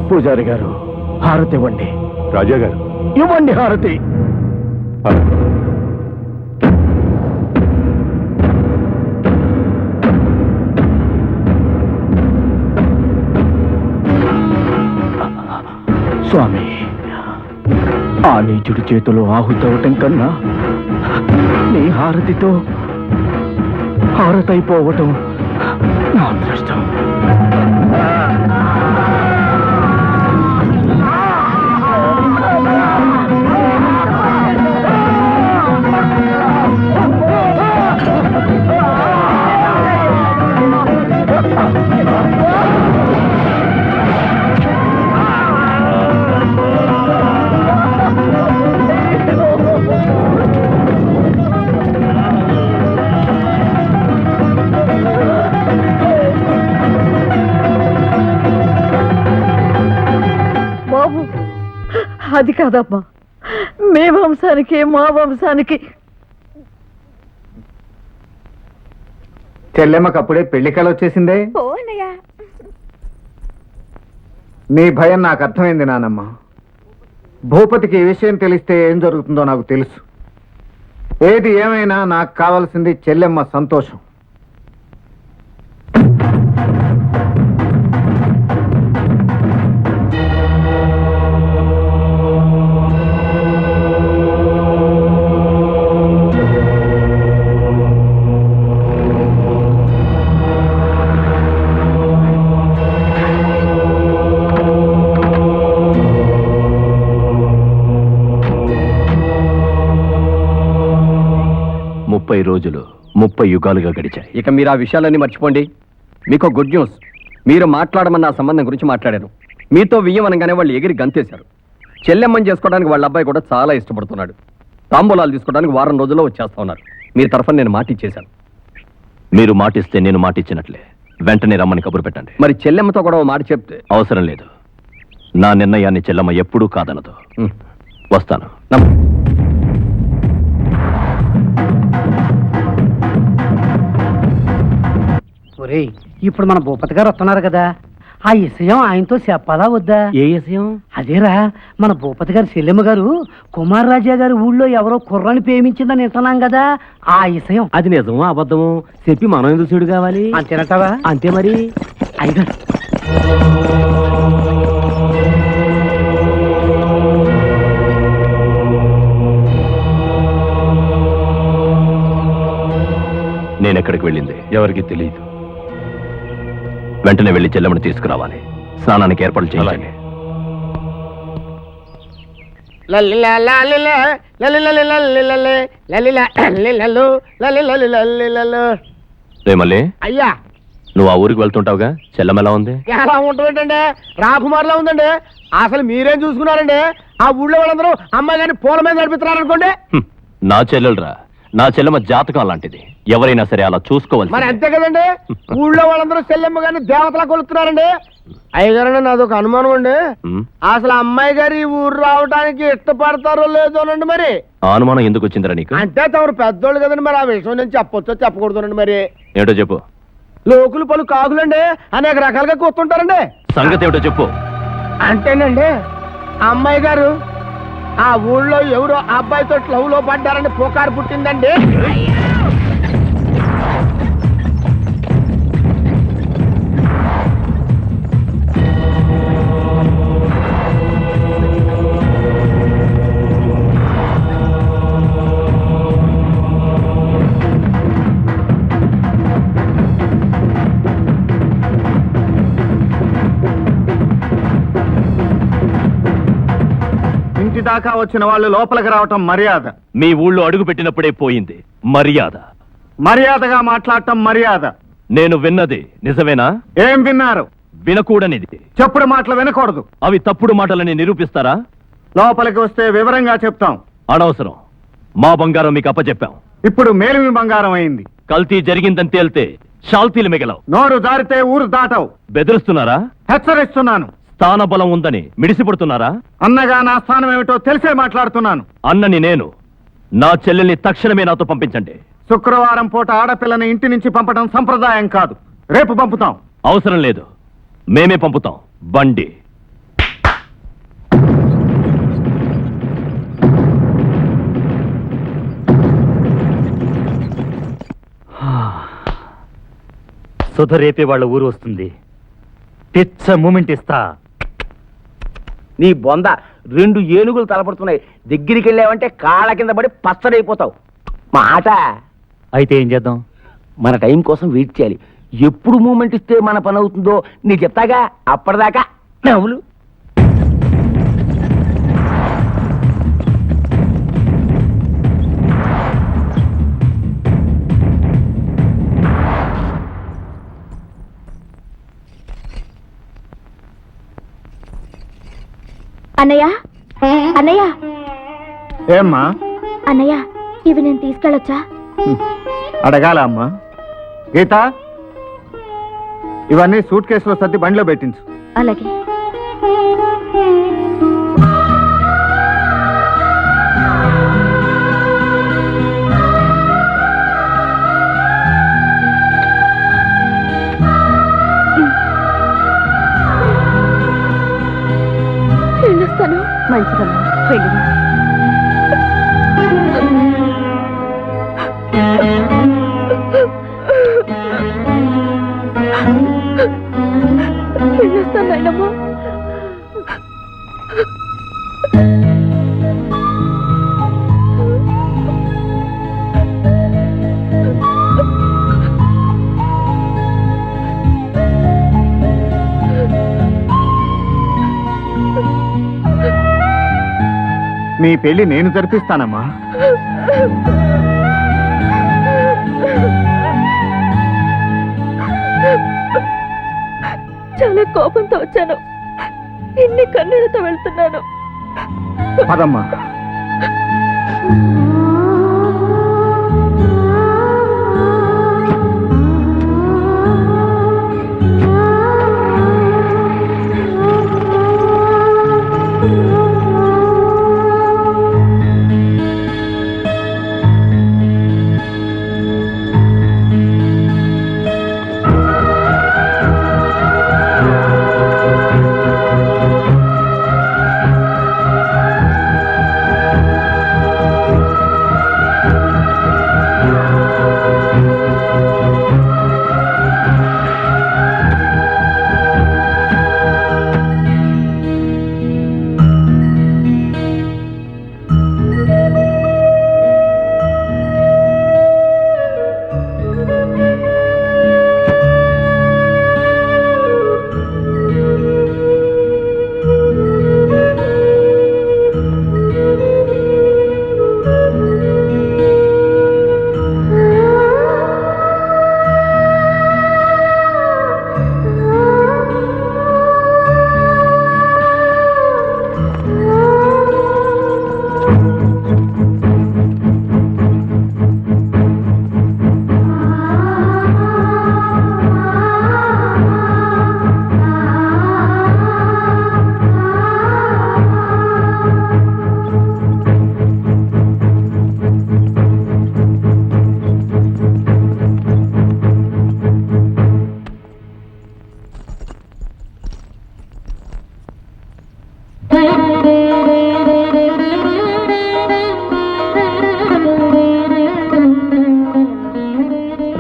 పూజారి గారు, హారతి ఇవ్వండి. రాజా గారు, ఇవ్వండి హారతి. స్వామి, ఆ నీచుడి చేతిలో ఆహుతవటం కన్నా నీ హారతితో హారతైపోవటం నా అదృష్టం. బాబు, అది కాదమ్మా, మీ వంశానికి మా వంశానికి. చెల్లెమ్మకి అప్పుడే పెళ్లి కల వచ్చేసిందే. ఓ అన్నయ్య, నీ భయం నాకు అర్థమైంది నానమ్మ. భూపతికి ఈ విషయం తెలిస్తే ఏం జరుగుతుందో నాకు తెలుసు. ఏది ఏమైనా నాకు కావాల్సింది చెల్లెమ్మ సంతోషం. 30 రోజులు 30 యుగాలుగా గడిచాయి. ఇక మీరు ఆ విషయాలన్నీ మర్చిపోండి. మీకు గుడ్ న్యూస్. మీరు మాట్లాడమన్న ఆ సంబంధం గురించి మాట్లాడాను. మీతో వియ్యం అనగానే వాళ్ళు ఎగిరి గంతేశారు. చెల్లెమ్మని చేసుకోవడానికి వాళ్ళ అబ్బాయి కూడా చాలా ఇష్టపడుతున్నాడు. తాంబూలాలు తీసుకోవడానికి వారం రోజుల్లో వచ్చేస్తా ఉన్నారు. మీ తరఫున నేను మాట ఇచ్చేశాను. మీరు మాటిస్తే నేను మాటిచ్చినట్లే. వెంటనే రమ్మని కబురు పెట్టండి. మరి చెల్లెమ్మతో కూడా ఓ మాట చెప్తే. అవసరం లేదు. నా నిర్ణయాన్ని చెల్లమ్మ ఎప్పుడూ కాదనదు. వస్తాను. ఒరేయ్, ఇప్పుడు మన భూపతి గారు వస్తున్నారు కదా, ఆ విషయం ఆయనతో చెప్పాలా వద్దా? ఏ విషయం? అదేరా, మన భూపతి గారి చెల్లెమ్మ గారు కుమార్ రాజా గారి ఊళ్ళో ఎవరో కుర్రని ప్రేమించిందని వింటున్నాం కదా, ఆ విషయం. అది నిజమో అబద్ధమో చెప్పి మనం ఎందుకు చెడు కావాలి? అంతేనంటావా? అంతే మరి. అయిగా నేనెక్కడికి వెళ్ళింది ఎవరికి తెలియదు. వెంటనే వెళ్ళి చెల్లెమ్మని తీసుకురావాలి. స్నానానికి ఏర్పాట్లు చేయాలి. రేమల్లి, అయ్యా, నువ్వు ఆ ఊరికి వెళ్తుంటావుగా, చెల్లెమ్మ ఎలా ఉంది? ఎలా ఉంటుందండి? రాకుమార్లా ఉందండి. అసలు మీరేం చూసుకున్నారండి? ఆ ఊళ్ళో వాళ్ళందరూ అమ్మాయి గారిని పూల మీద నడిపిస్తున్నారు అనుకోండి. నా చెల్లెలరా, నా చెల్లెమ్మ జాతకం అలాంటిది. ఎవరైనా సరే అలా చూసుకోవాలి. మరి అంతే కదండి, ఊళ్ళో వాళ్ళందరూ చెల్లెమ్మ గారిని దేవతలా కొలుస్తున్నారండి. అయ్యగారండి, నాదొక అనుమానం అండి. అసలు అమ్మాయి గారు ఈ ఊరు రావడానికి ఇష్టపడతారో లేదోనండి. మరి ఆ అనుమానం ఎందుకు వచ్చిందిరా నీకు? అంటే తమరు పెద్దోళ్ళు కదండి, మరి ఆ విషయం నేను చెప్పొచ్చో చెప్పకూడదునండి. మరి ఏమిటో చెప్పు. లోకులు పలు కాకులండి అనేక రకాలుగా కూర్చుంటారండి. సంగతి ఏమిటో చెప్పు. అంటేనండి, అమ్మాయి గారు ఆ ఊళ్ళో ఎవరో అబ్బాయితో లవ్ లో పడ్డారని పుకారు పుట్టిందండి. ఇంటి దాకా వచ్చిన వాళ్ళు లోపలికి రావటం మర్యాద. మీ ఊళ్ళో అడుగు పెట్టినప్పుడే పోయింది మర్యాద. మర్యాదగా మాట్లాడటం మర్యాద. నేను విన్నది నిజమేనా? ఏం విన్నారు? వినకూడనిది. చెప్పుడు మాటలు వినకూడదు. అవి తప్పుడు మాటలని నిరూపిస్తారా? లోపలికి వస్తే వివరంగా చెప్తాం. అనవసరం. మా బంగారం మీకు అప్పచెప్పాం. ఇప్పుడు మేలిమి బంగారం అయింది. కల్తీ జరిగిందని తేలితే షాల్తీలు మిగలవు. నోరు జారితే ఊరు దాటవు. బెదిరిస్తున్నారా? హెచ్చరిస్తున్నాను. స్థాన బలం ఉందని మిడిసిపడుతున్నారా? అన్నగా నా స్థానం ఏమిటో తెలిసే మాట్లాడుతున్నాను. అన్నని నేను. నా చెల్లెల్ని తక్షణమే నాతో పంపించండి. శుక్రవారం పూట ఆడపిల్లని ఇంటి నుంచి పంపడం సంప్రదాయం కాదు. రేపు పంపుతాం. అవసరం లేదు, మేమే పంపుతాం. బండి. సుధ రేపే వాళ్ళ ఊరు వస్తుంది. పిచ్చ మూమెంట్ ఇస్తా. నీ బొంద 2 ఏనుగులు తలపడుతున్నాయి. దగ్గరికి వెళ్ళావంటే కాళ్ళ కింద పడి పచ్చడైపోతావు. మాట. అయితే ఏం చేద్దాం? మన టైం కోసం వెయిట్ చేయాలి. ఎప్పుడు మూమెంట్ ఇస్తే మన పని అవుతుందో నీ చెప్తాగా. అప్పటిదాకా నవ్వులు. అన్నయ్య, అన్నయ్య, ఏమ్మా? అన్నయ్య, ఇవి నేను తీసుకెళ్ళొచ్చా? అడగాల అమ్మా. గీత, ఇవన్నీ సూట్ కేసులో సర్ది బండిలో పెట్టించు. అలాగే. వెళ్ళొస్తాను. మంచిదమ్మా, వెళ్ళిరా. వెళ్ళొస్తాను నాయనమ్మా. నీ పెళ్లి నేను జరిపిస్తానమ్మా. కోపంతో వచ్చాను, ఇన్ని కన్నీళ్లతో వెళ్తున్నాను. పదమ్మా.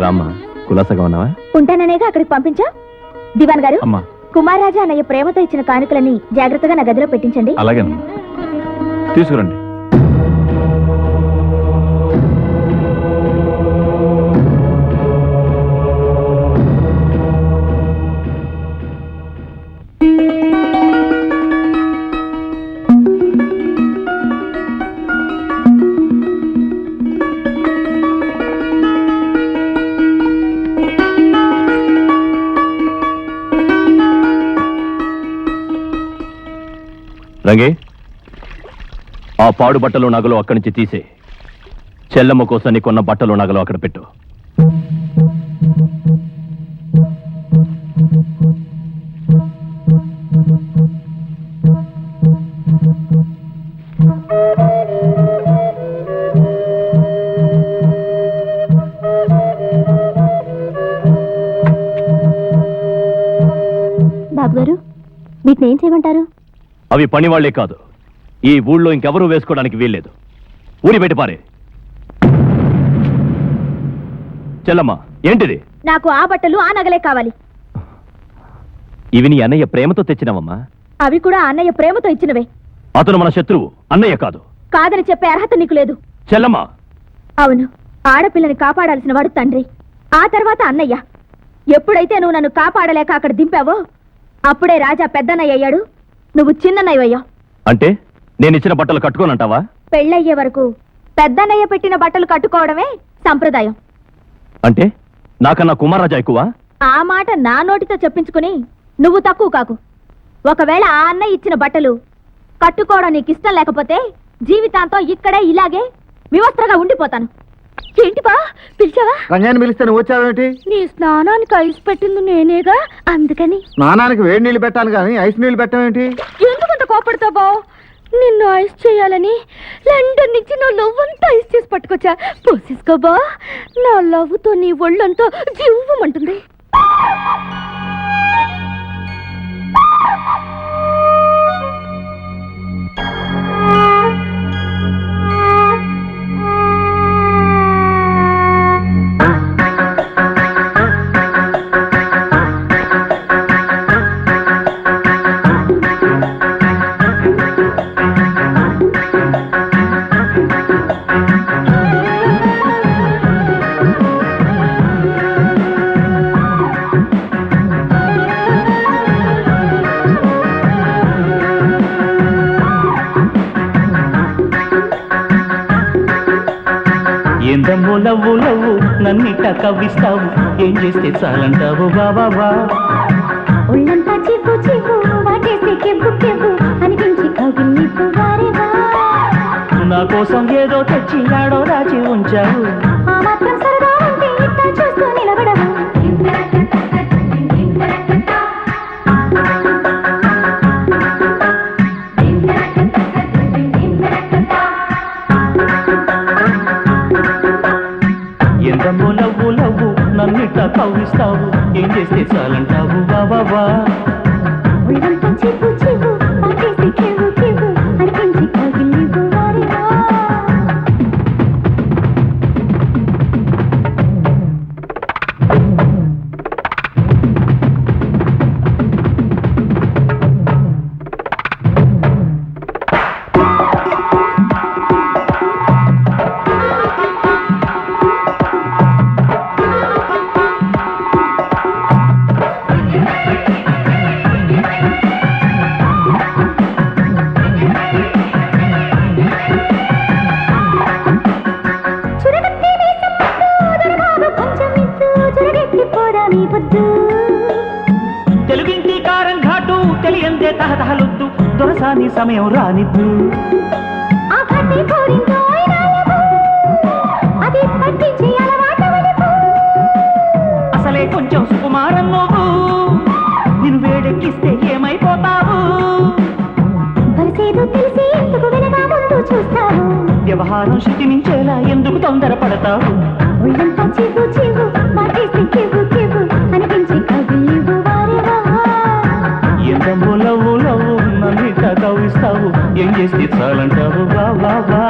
రామ్మా, కులాసగా ఉన్నావా? ఉంటాననేగా అక్కడికి పంపించా. దివాన్ గారు, అమ్మా. కుమారరాజా అన్నయ్య ప్రేమతో ఇచ్చిన కానుకలని జాగ్రత్తగా నా గదిలో పెట్టించండి. అలాగేనమ్మా, తీసుకురండి. రంగే, ఆ పాడు బట్టలు నగలు అక్కడి నుంచి తీసే. చెల్లమ్మ కోసం నీ కొన్న బట్టలు నగలు అక్కడ పెట్టు. బాబు గారు, వీటిని ఏం చేయమంటారు? అవి పనివాళ్లే కాదు, ఈ ఊళ్ళో ఇంకెవరూ వేసుకోవడానికి వీల్లేదు. ఊరి బయట పారే. చెల్లమ్మ, ఏంటిది? నాకు ఆ బట్టలు ఆ నగలే కావాలి. ఇవి నీ అన్నయ్య ప్రేమతో తెచ్చినవమ్మా. అవి కూడా అన్నయ్య ప్రేమతో ఇచ్చినవే. అతను మన శత్రువు, అన్నయ్య కాదు. కాదని చెప్పే అర్హత నీకు లేదు. చెల్లమ్మ. అవును, ఆడపిల్లని కాపాడాల్సిన వాడు తండ్రి, ఆ తర్వాత అన్నయ్య. ఎప్పుడైతే నువ్వు నన్ను కాపాడలేక అక్కడ దింపావో అప్పుడే రాజా పెద్దన్నయ్య అయ్యాడు, నువ్వు చిన్నన్నయ్య అయ్యావు. అంటే నేను ఇచ్చిన బట్టలు కట్టుకోనంటావా? పెళ్ళయ్యే వరకు పెద్దన్నయ్య పెట్టిన బట్టలు కట్టుకోవడమే సంప్రదాయం. అంటే నాకన్నా కుమారరాజా ఎక్కువ? ఆ మాట నా నోటితో చెప్పించుకుని నువ్వు తక్కువ కాకు. ఒకవేళ ఆ అన్నయ్య ఇచ్చిన బట్టలు కట్టుకోవడం నీకు ఇష్టం లేకపోతే జీవితాంతం ఇక్కడే ఇలాగే వివస్త్రగా ఉండిపోతాను. ఏంటి బా పిలిచావా? రంగాన్ని పిలిస్తే నువ్వు వచ్చావేమిటి? నీ స్నానానికి ఐస్ పెట్టింది నేనేగా, అందుకని. స్నానానికి వేడి నీళ్ళు పెట్టాను కానీ ఐస్ నీళ్ళు పెట్టావేంటి? ఎందుకంత కోపడతావు బా? నిన్ను ఐస్ చేయాలని లండన్ నుంచి నా లవ్ అంతా ఐస్ చేసి పట్టుకొచ్చా. పోసేసుకోబా, నా లవ్తో నీ ఒళ్ళంతా జీవమంటుంది. ఏందమ్మో లవ్వు లవ్వు నన్నిట కవ్విస్తావు, ఏం చేస్తే చాలంటావు బాబా? ఒళ్ళంతా చిప్పు చిప్పు వాటేసి కెవ్వు కెవ్వు అనిపించి కౌగిలిపు వారేవా. నా కోసం ఏదో తెచ్చి ఆడో రాచి ఉంచావు. ఆ మాత్రం సరదా ఉంటే ఇట్టా చూస్తూ నిలబడవా. ఎందమ్మో లవ్వు లవ్వు నన్నిట్లా కవ్విస్తావు. ఏం చేస్తే చాలంటావు బాబా. ఒళ్ళంతా చిప్పు చిప్పు వాటేసి కెవ్వు కెవ్వు అనిపించి కౌగిలిపు వారేవా. చురగత్తి వీసం ముద్దు దొరబాబు కొంచెం ఇద్దు చురగెత్తి పోదా మీ పొద్దు. తెలుగింటి కారం ఘాటు తెలియందే తహతహలొద్దు. దొరసాని సమయం రానిద్దు. ఆ కట్టి కోరిందో అయినాయము అది పట్టించి అలవాటవనిపు. అసలే కొంచెం సుకుమారం నువ్వు. నిన్ను వేడెక్కిస్తే ఏమైపోతావు. వరసేదో తెలిసి ఎందుకు వినగా ముందు చూస్తావు. వ్యవహారం శృతి మించేలా ఎందుకు తొందరపడతావు. ఒళ్ళంతా చివ్వు చివ్వు వాటేసి కివ్వు కివ్వు అనిపించి కవిలివు వారేవా. ఎందమ్మో లవ్వు లవ్వు నన్నిట్లా కవ్విస్తావు. ఏం చేస్తే చాలంటావు బాబా.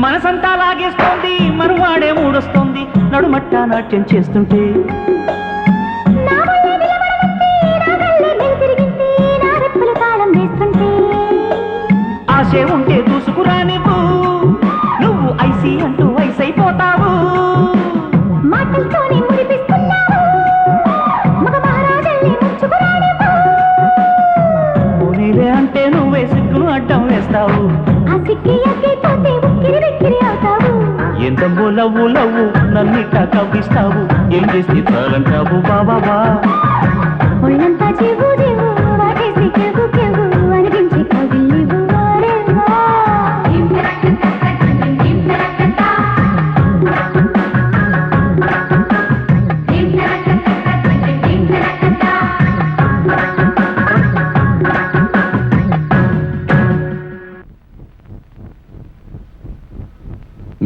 మనసంతా లాగేస్తోంది. మనువాడే మూడొస్తోంది. నడుమట్ట నాట్యం చేస్తుంటే నా వల్లే నిలబడమంటే నా గల్లే వెలుతిరిగింది నా రెప్పలు తాళం వేస్తుంటే. ఆశే ఉంటే దూసుకురా నువ్వు ఐసీ అంటూ వయసైపోతావు. మాటలతోనే ముడిపిస్తున్నావు మగ మహారాజల్ని ముంచుకురా నువ్వు. పోనీలే అంటే నువ్వే సిగ్గును అడ్డం వేస్తావు. ఆ సిక్కి అగ్గిపోతే ఉక్కిరి బిక్కిరి అవుతావు. ఎంతమ్మో లవ్వు లవ్వు నన్నిట్లా కవ్విస్తావు. ఏం చేస్తే చాలంటావు బాబా. ఒళ్ళంతా చివ్వు చివ్వు వాటేసి కెవ్వు కెవ్వు అనిపించి కవిలివు వారేవా.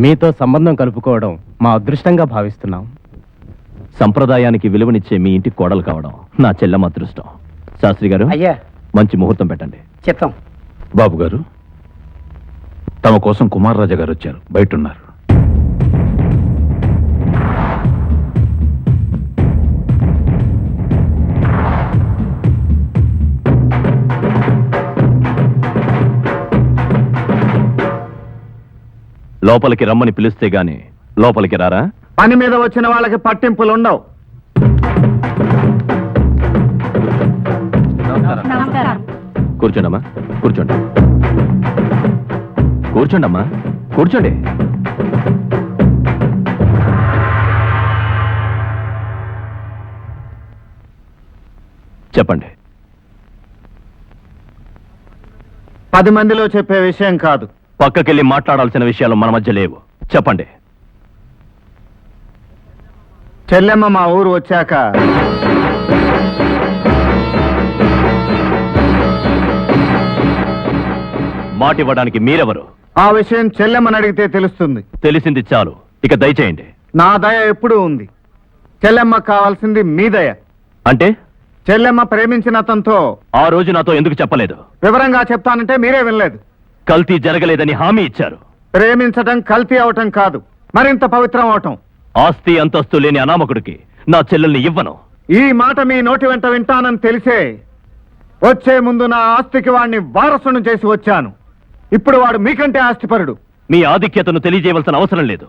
మీతో సంబంధం కలుపుకోవడం మా అదృష్టంగా భావిస్తున్నాం. సంప్రదాయానికి విలువనిచ్చే మీ ఇంటి కోడలు కావడం నా చెల్లెమ్మ అదృష్టం. శాస్త్రి గారు అయ్యా మంచి ముహూర్తం పెట్టండి. చిత్తం. బాబు గారు, తమ కోసం కుమార్ రాజా గారు వచ్చారు, బయట ఉన్నారు. లోపలికి రమ్మని పిలిస్తే గాని లోపలికి రారా? పని మీద వచ్చిన వాళ్ళకి పట్టింపులు ఉండవు. కూర్చోండమ్మా, కూర్చోండి. కూర్చోండమ్మా, కూర్చోండి. చెప్పండి. 10 మందిలో చెప్పే విషయం కాదు. పక్కకెళ్ళి మాట్లాడాల్సిన విషయాలు మన మధ్య లేవు. చెప్పండి. చెల్లెమ్మ మా ఊరు వచ్చాక మాటివ్వడానికి మీరెవరు? ఆ విషయం చెల్లెమ్మని అడిగితే తెలుస్తుంది. తెలిసింది చాలు, ఇక దయచేయండి. నా దయ ఎప్పుడూ ఉంది. చెల్లెమ్మ కావాల్సింది మీ దయ. అంటే చెల్లెమ్మ ప్రేమించిన అతనితో ఆ రోజు నాతో ఎందుకు చెప్పలేదు? వివరంగా చెప్తానంటే మీరే వినలేదు. కల్తీ జరగలేదని హామీ ఇచ్చారు. ప్రేమించటం కల్తీ అవటం కాదు, మరింత పవిత్రం అవటం. ఆస్తి అంతస్తు లేని అనామకుడికి నా చెల్లెల్ని ఇవ్వను. ఈ మాట మీ నోటి వెంట వింటానని తెలిసే వచ్చే ముందు నా ఆస్తికి వాడిని వారసును చేసి వచ్చాను. ఇప్పుడు వాడు మీకంటే ఆస్తిపరుడు. మీ ఆధిక్యతను తెలియజేయవలసిన అవసరం లేదు.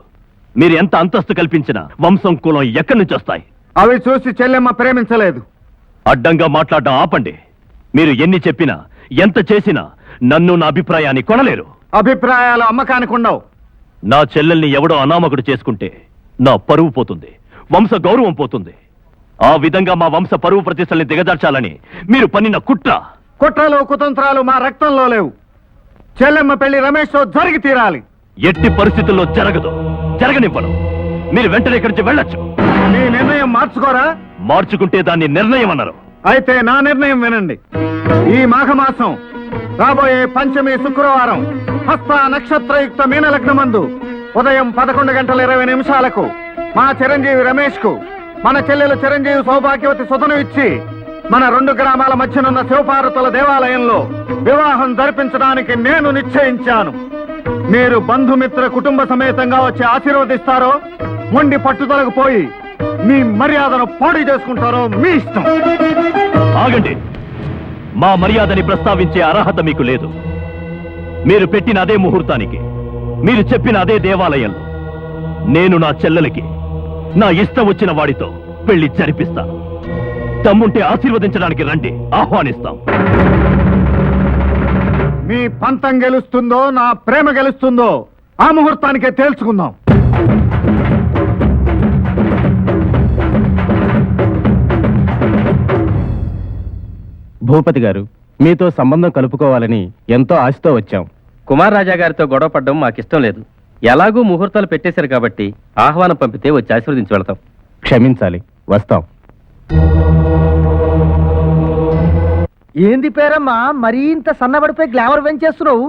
మీరు ఎంత అంతస్తు కల్పించినా వంశం కులం ఎక్కడి నుంచి వస్తాయి? అవి చూసి చెల్లెమ్మ ప్రేమించలేదు. అడ్డంగా మాట్లాడడం ఆపండి. మీరు ఎన్ని చెప్పినా ఎంత చేసినా నన్ను నా అభిప్రాయాన్ని కొనలేరు. అభిప్రాయాలు అమ్మకానికి ఉండవు. నా చెల్లెల్ని ఎవడో అనామకుడు చేసుకుంటే నా పరువు పోతుంది, వంశ గౌరవం పోతుంది. ఆ విధంగా మా వంశ పరువు ప్రతిష్టల్ని దిగజార్చాలని మీరు పన్నిన కుట్ర. కుట్రలు కుతంత్రాలు మా రక్తంలో లేవు. చెల్లెమ్మ పెళ్లి రమేష్తో జరిగి తీరాలి. ఎట్టి పరిస్థితుల్లో జరగదు, జరగనివ్వను. మీరు వెంటనే ఇక్కడి నుంచి వెళ్ళొచ్చు. మీ నిర్ణయం మార్చుకోరా? మార్చుకుంటే దాన్ని నిర్ణయం అన్నారు. అయితే నా నిర్ణయం వినండి. ఈ మాఘమాసం రాబోయే పంచమి శుక్రవారం హస్త నక్షత్రయుక్త మీనలగ్నమందు ఉదయం 11:20 మా చిరంజీవి రమేష్ కు మన చెల్లెలు చిరంజీవి సౌభాగ్యవతి సుతను ఇచ్చి మన 2 గ్రామాల మధ్యనున్న శివపార్వతుల దేవాలయంలో వివాహం జరిపించడానికి నేను నిశ్చయించాను. మీరు బంధుమిత్ర కుటుంబ సమేతంగా వచ్చి ఆశీర్వదిస్తారో, మొండి పట్టుదలకు పోయి మీ మర్యాదను పాడు చేసుకుంటారో మీ ఇష్టం. ఆగండి. మా మర్యాదని ప్రస్తావించే అర్హత మీకు లేదు. మీరు పెట్టిన అదే ముహూర్తానికి, మీరు చెప్పిన అదే దేవాలయంలో నేను నా చెల్లెలకి నా ఇష్టం వచ్చిన వాడితో పెళ్లి జరిపిస్తాను. తమ్ముంటే ఆశీర్వదించడానికి రండి, ఆహ్వానిస్తాం. మీ పంతం గెలుస్తుందో నా ప్రేమ గెలుస్తుందో ఆ ముహూర్తానికే తేల్చుకుందాం. భూపతి గారు, మీతో సంబంధం కలుపుకోవాలని ఎంతో ఆశతో వచ్చాం. కుమార్ రాజా గారితో గొడవ పడడం మాకిష్టం లేదు. ఎలాగూ ముహూర్తాలు పెట్టేశారు కాబట్టి ఆహ్వానం పంపితే వచ్చి ఆశీర్వదించి వెళతాం. క్షమించాలి, వస్తాం. ఏంది పేరమ్మా మరీ ఇంత సన్నబడిపోయి గ్లామర్ పెంచేస్తున్నావు?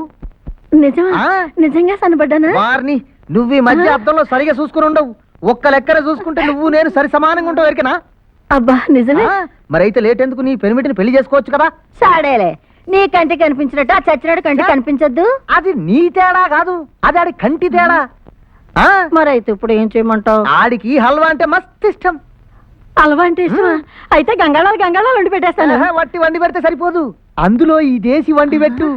నిజమా? ఆ? నిజంగా సన్నబడ్డానా? వారిని నువ్వు ఈ మధ్య అర్థంలో సరిగా చూసుకుని ఉండవు. ఒక్క లెక్కన చూసుకుంటే నువ్వు నేను సరి సమానంగా ఉంటావు ఎరికనా? అబ్బా నిజమే. మరైతే లేట్ ఎందుకు? నీ పెనిమిటిని పెళ్లి చేసుకోవచ్చు కదా. సాడేలే, నీ కంటి కనిపించినట్టు ఆ చచ్చినట్టు కంటి కనిపించద్దు. అది నీ తేడా కాదు, అది ఆడి కంటి తేడా. మరైతే ఇప్పుడు ఏం చేయమంటావు? ఆడికి హల్వా అంటే మస్తు ఇష్టం. హల్వా అంటే ఇష్టమా? అయితే గంగాళాలు వండి పెట్టేస్తాను. వట్టి వండి పెడితే సరిపోదు, అందులో ఈ దేశీ వండి పెట్టు.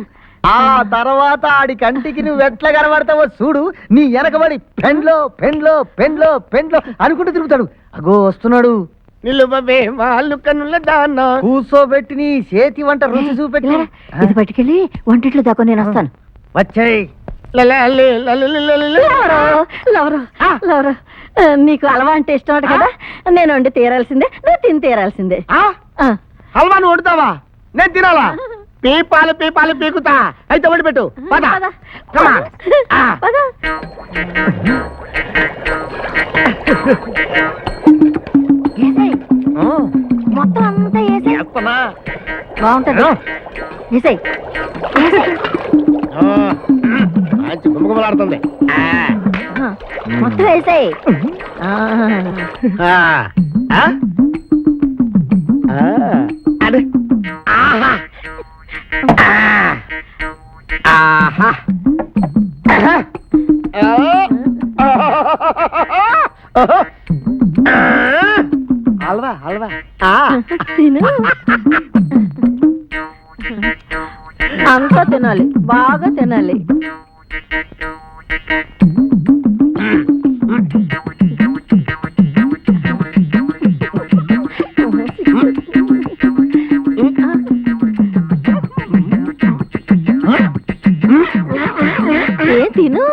ఆ తర్వాత ఆడి కంటికి నువ్వు ఎట్లా కనబడతావో చూడు. నీ వెనకబడి పెండ్లో పెండ్లో పెండ్లో పెండ్లో అనుకుంటూ తిరుగుతాడు. అగో వస్తున్నాడు. నిలువవే వాళ్ళు కనుల దాన కూర్చోబెట్టి నీ చేతి వంట రుచి చూపెట్టి ఇది పట్టుకెళ్ళి వంటిట్లో దాకా నేను వస్తాను. వచ్చాయి. లవరు, నీకు హల్వా అంటే ఇష్టం కదా, నేను వండి తీరాల్సిందే, నువ్వు తిని తీరాల్సిందే. హల్వా నువ్వు వండుతావా? నేను తినాలా? పీపాలు పీకుతా. అయితే వండి పెట్టు. పద. Come on. మొత్తం అంతా వేసి బాగుంటది. వేసేయ్. గుమ్మగుమ్మలాడుతుంది. మొత్తం వేసేయ్. అదే. ఆహా. ఆహా. హల్వా హల్వా. తిను. అంతా తినాలి, బాగా తినాలి. ఏ తిను.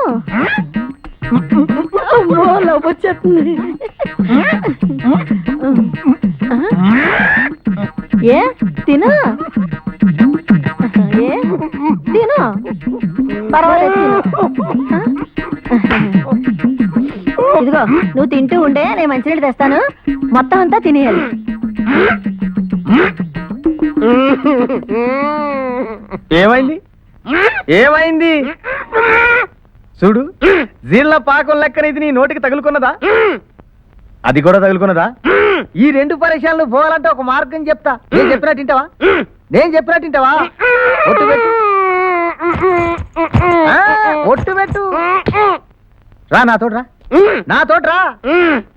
వచ్చేస్తుంది. ఏ తిను. ఏ తిను. పర్వాలేదు తిను. ఇదిగో నువ్వు తింటూ ఉండే, నేను మంచినీళ్ళు తెస్తాను. మొత్తం అంతా తినేయాలి. ఏమైంది? ఏమైంది? చూడు, జీళ్ళ పాకం లెక్కన ఇది నీ నోటికి తగులుకున్నదా? అది కూడా తగులుకున్నదా? ఈ 2 పరీక్షలు పోవాలంటే ఒక మార్గం చెప్తా. నేను చెప్పినట్టు వింటావా? నేను చెప్పినట్టు వింటావా? ఒట్టు పెట్టు, ఒట్టు పెట్టు. రా నాతోటి, రా నాతోటి, రా.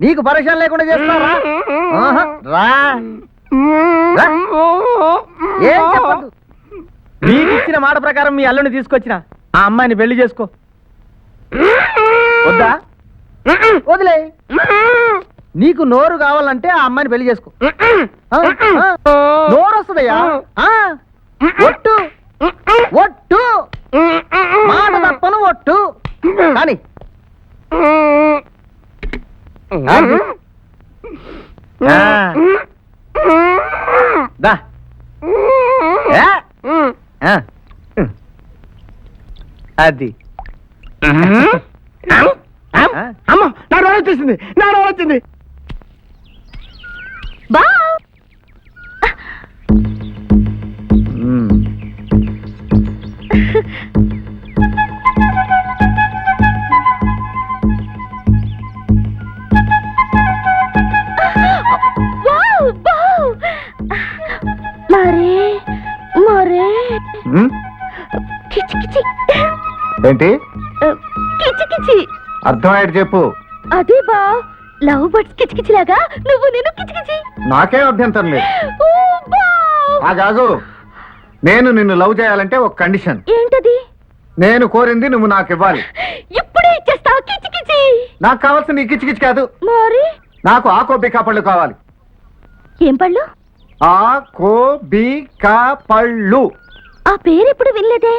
నీకు పరీక్షలు లేకుండా చేస్తారా? రా, ఏం చెప్పదు. నీకు ఇచ్చిన మాట ప్రకారం మీ అల్లుని తీసుకొచ్చిన ఆ అమ్మాయిని పెళ్లి చేసుకో. వద్దా? వదిలే. నీకు నోరు కావాలంటే ఆ అమ్మాయిని పెళ్లి చేసుకో. నోరు వస్తుందయ్యా. ఒట్టు, ఒట్టు, మాట తప్పను, ఒట్టు. కానీ దా. అది అమ్మ, నా రోడ్ వచ్చేసింది, నా రోడ్ వచ్చింది. ఏంటి కిచికిచి. అర్థమయ్యేది చెప్పు. అదే బా, లవ్ బర్డ్స్ కిచకిచలాగా నువ్వు నేను కిచకిచి. నాకేం అభ్యంతరం లేదు. ఆగాగు. నేను నిన్ను లవ్ చేయాలంటే ఒక కండిషన్. ఏంటది? నేను కోరింది నువ్వు నాకు ఇవ్వాలి. ఇప్పుడే ఇచ్చేస్తావు కిచకిచి. నాకు కావాల్సిన ఈ కిచకిచి కాదు. మరి నాకు ఆకోబికా పళ్ళు కావాలి. ఏం పళ్ళు? ఆకోబికా పళ్ళు. ఆ పేరు ఎప్పుడు వినలేదే.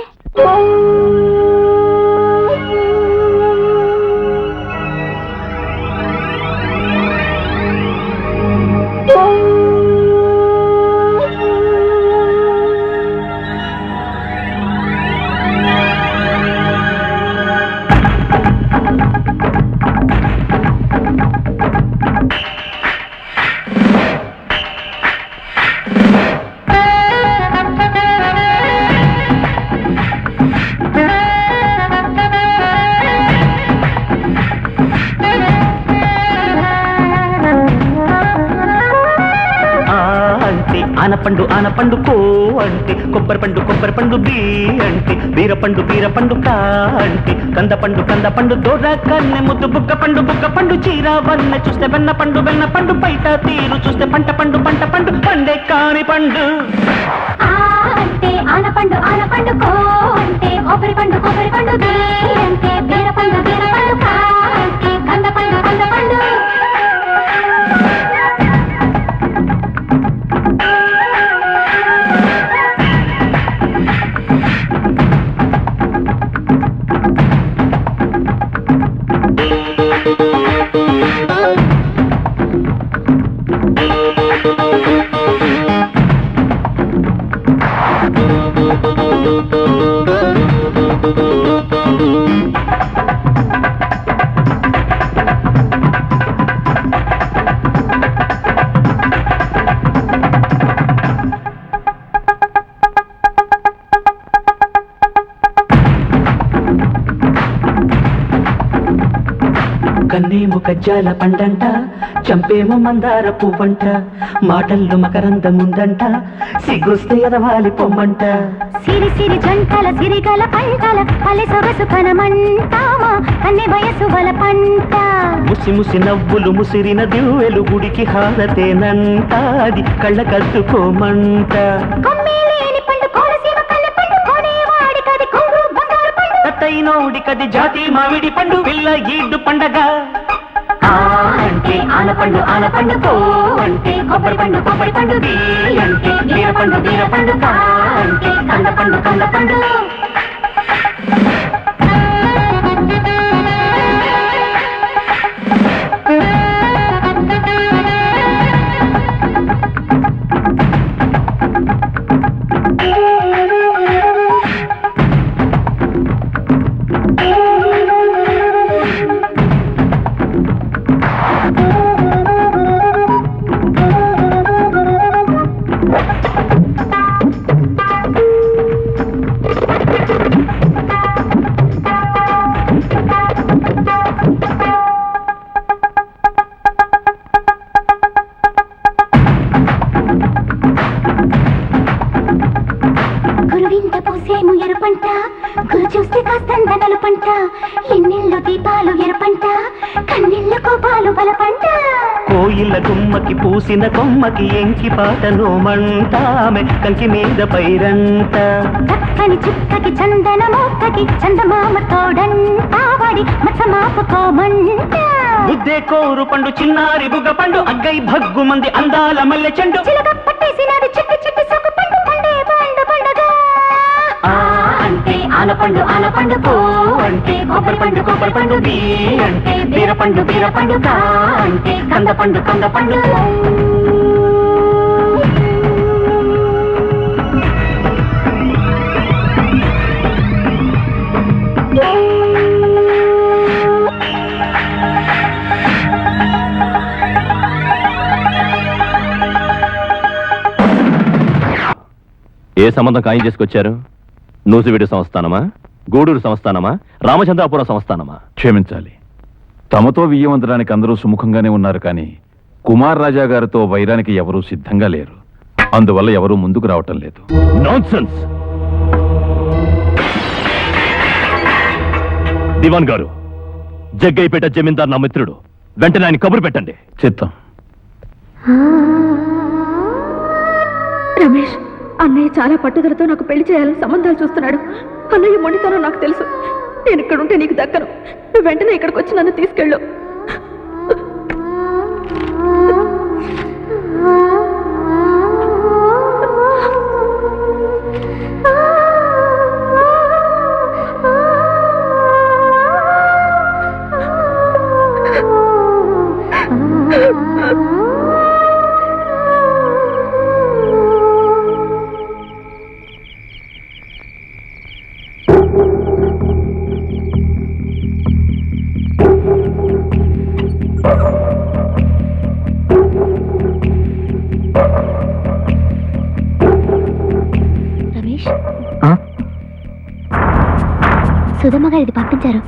ఆనపండు ఆనపండు కో అంటే, కొబ్బరి పండు బీ అంటే, బీర పండు కా అంటే, కంద పండు దొర కన్నె ముద్దు బుగ్గ పండు చీర వన్నె చూస్తే వెన్న పండు బయట తీరు చూస్తే పంట పండు పండే కాని పండు. అంటే ఆనపండు కో అంటే, కొబ్బరి పండు బీ అంటే, బీర పండు కా అంటే, కంద పండు కన్నేమో కజ్జాల పండంట, చంపేమో మందార పువ్వంట, మాటల్లో మకరందముందంట, సిగ్గొస్తే ఎదవాలి పొమ్మంట. సిరి జంటల సిరిగల పంటల అలె సొగసు కనమంటామా అన్ని వయసు వల పంట. ముసి నవ్వులు ముసిరిన దివ్వెలు గుడికి హారతేనంట, అది కళ్ళ కద్దుకోమంట. కొమ్మేలేని పండు కోనసీమ కన్నె పండు కొనేవాడి కది కొంగు బంగారు పండు. తట్టైనోడి కది జాతి మామిడి పండు పిల్ల ఈడు పండగ. అంటే ఆనపండు కో అంటే, కొబ్బరి పండు బీ అంటే, బీర పండు కా అంటే, కంద పండు పాలు పంట ఎన్నెల్లో దీపాలు ఎరపంట కన్నెళ్ళ కోపాలు బలపంట కోయిల గుమ్మకి పూసిన కొమ్మకి ఎంకి పాటను మంటామె కంకి మీద పైరంట చక్కని చుక్కకి చందన మొక్కకి చందమామ తోడంట వాడి మచ్చ మాపుకోమంట బుద్ధే కోరు పండు చిన్నారి బుగ్గ పండు అగ్గై భగ్గు మంది అందాల మల్లె చెండు చిలక పట్టేసినది చిట్టి చిట్టి సొక్కు పండు పండే పండు పండుగ ఆ అంటే ఆనపండు పో అంటే కొబ్బరి పండు బీ అంటే బీర పండు కా అంటే కంద పండు ఏ సంబంధం ఖాయం చేసుకొచ్చారు? నూజివీడు సంస్థానమా, గూడూరు సంస్థానమా, రామచంద్రాపురం సంస్థానమా? క్షమించాలి, తమతో వియ్యమంతడానికి అందరూ సుముఖంగానే ఉన్నారు, కానీ కుమార్ రాజా గారితో వైరానికి ఎవరూ సిద్ధంగా లేరు. అందువల్ల ఎవరూ ముందుకు రావటం లేదు. నాన్సెన్స్! దివాన్ గారు, జగ్గైపేట జమీందార్ నా మిత్రుడు, వెంటనే ఆయన కబురు పెట్టండి. చిత్తం. రమేష్, అన్నయ్య చాలా పట్టుదలతో నాకు పెళ్లి చేయాలని సంబంధాలు చూస్తున్నాడు. అన్నయ్య మొండితనం నాకు తెలుసు. నేను ఇక్కడుంటే నీకు దక్కను. నువ్వు వెంటనే ఇక్కడికి వచ్చి నన్ను తీసుకెళ్ళు. సుధమ్మ గారు ఇది పంపించారు.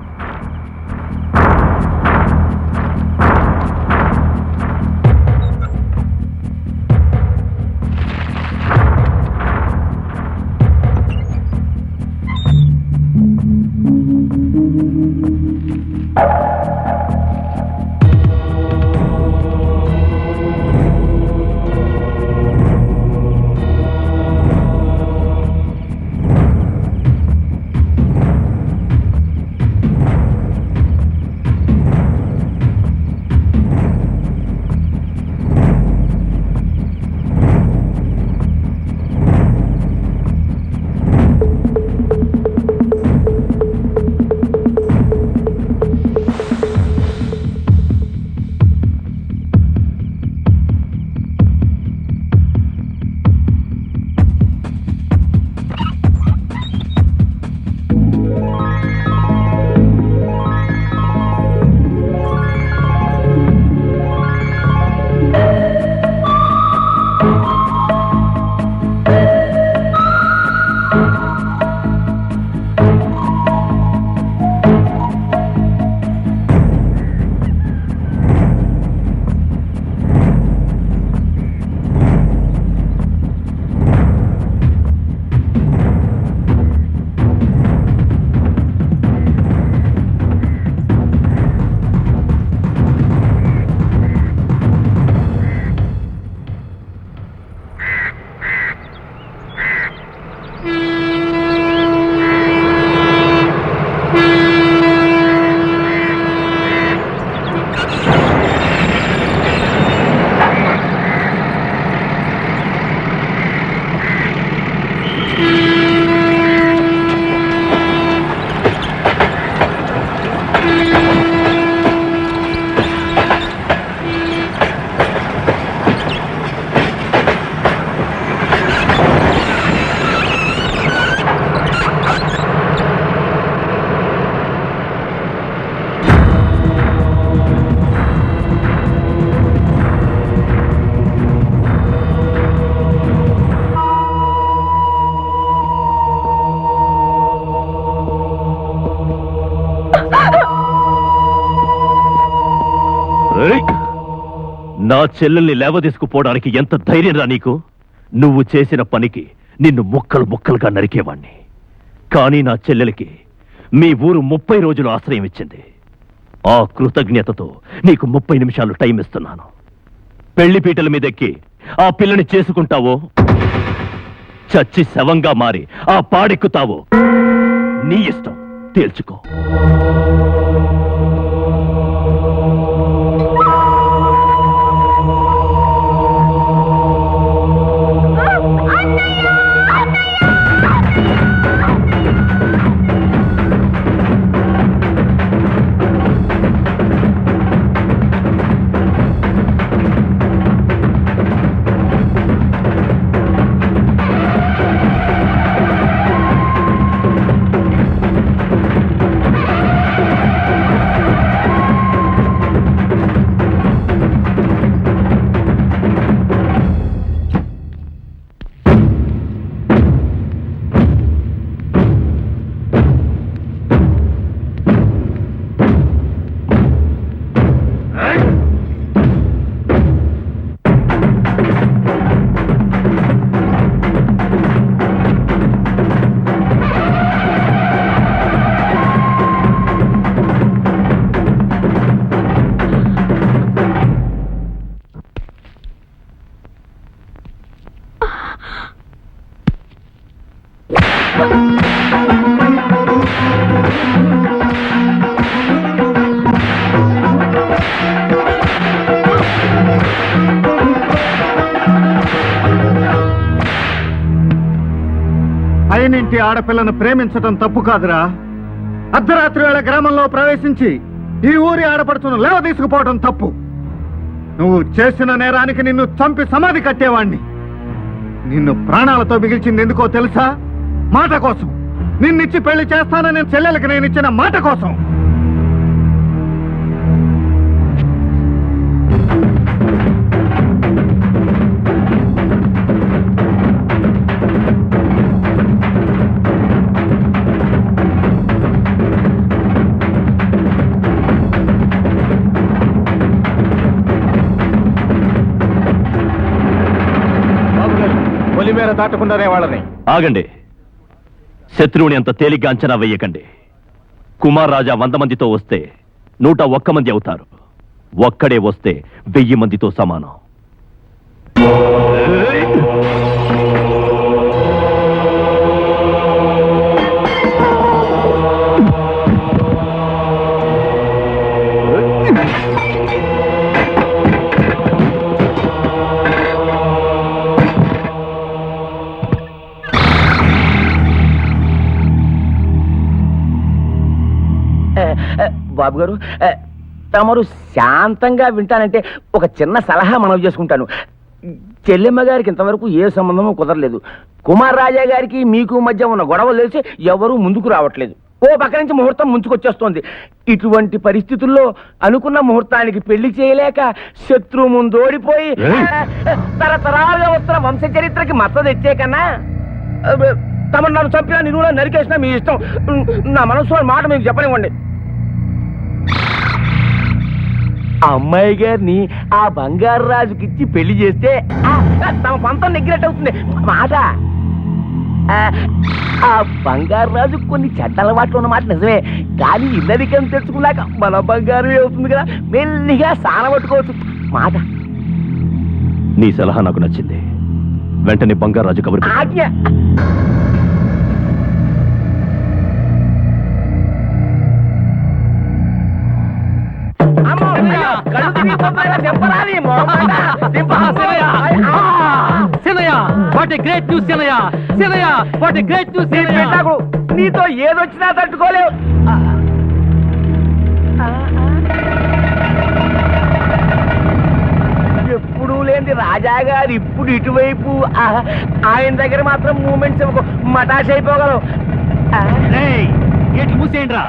నా చెల్లెల్ని లేవదీసుకుపోవడానికి ఎంత ధైర్యం రా నీకు? నువ్వు చేసిన పనికి నిన్ను ముక్కలు ముక్కలుగా నరికేవాణ్ణి. కానీ నా చెల్లెలికి మీ ఊరు 30 రోజులు ఆశ్రయం ఇచ్చింది. ఆ కృతజ్ఞతతో నీకు 30 నిమిషాలు టైం ఇస్తున్నాను. పెళ్లి పీటల మీదెక్కి ఆ పిల్లని చేసుకుంటావో, చచ్చి శవంగా మారి ఆ పాడెక్కుతావో నీ ఇష్టం, తేల్చుకో. అయినింటి ఆడపిల్లను ప్రేమించడం తప్పు కాదురా. అర్ధరాత్రి వేళ గ్రామంలో ప్రవేశించి ఈ ఊరి ఆడపడుచును లేవ తీసుకుపోవడం తప్పు. నువ్వు చేసిన నేరానికి నిన్ను చంపి సమాధి కట్టేవాణ్ణి. నిన్ను ప్రాణాలతో మిగిల్చింది ఎందుకో తెలుసా? మాట కోసం. నిన్నిచ్చి పెళ్లి చేస్తానని చెల్లెలకి నేను ఇచ్చిన మాట కోసం. పొలిమేర దాటకుండానే వాళ్ళని ఆగండి. శత్రువుని అంత తేలిగ్గా అంచనా వేయకండి. కుమార్ రాజా 100 మందితో వస్తే 101 మంది అవుతారు. ఒక్కడే వస్తే 1000 మందితో సమానం. బాబు గారు, తమరు శాంతంగా వింటానంటే ఒక చిన్న సలహా మనవి చేసుకుంటాను. చెల్లెమ్మ గారికి ఇంతవరకు ఏ సంబంధమూ కుదరలేదు. కుమార్ రాజా గారికి మీకు మధ్య ఉన్న గొడవలు తెలిసి ఎవరూ ముందుకు రావట్లేదు. ఓ పక్క నుంచి ముహూర్తం ముంచుకొచ్చేస్తోంది. ఇటువంటి పరిస్థితుల్లో అనుకున్న ముహూర్తానికి పెళ్లి చేయలేక శత్రువు ముందు ఓడిపోయి తరతరాలుగా వస్తున్న వంశ చరిత్రకి మచ్చ తెచ్చే కన్నా తమను నన్ను చంపినా నిన్ను నరికేసినా మీ ఇష్టం. నా మనసు మాట మీకు చెప్పనివ్వండి. అమ్మాయి గారిని ఆ బంగారు రాజుకిచ్చి పెళ్లి చేస్తే తమ పంతం నెగ్గినట్టు అవుతుంది మాట. ఆ బంగారు రాజు కొన్ని చెడ్డ అలవాట్లు ఉన్నమాట నిజమే, కానీ ఇల్లరికం తెచ్చుకున్నాక మన బంగారు అవుతుంది కదా, మెల్లిగా సానబట్టుకోవచ్చు మాట. నీ సలహా నాకు నచ్చింది. వెంటనే బంగారు రాజు కబురు పెట్టు. ఆజ్ఞ. నీతో ఏదొచ్చినా తట్టుకోలేవు. ఎప్పుడు లేని రాజా గారు ఇప్పుడు ఇటువైపు ఆయన దగ్గర మాత్రం మూమెంట్స్ మటాష్ అయిపోగలవు. మూసేయండి రా.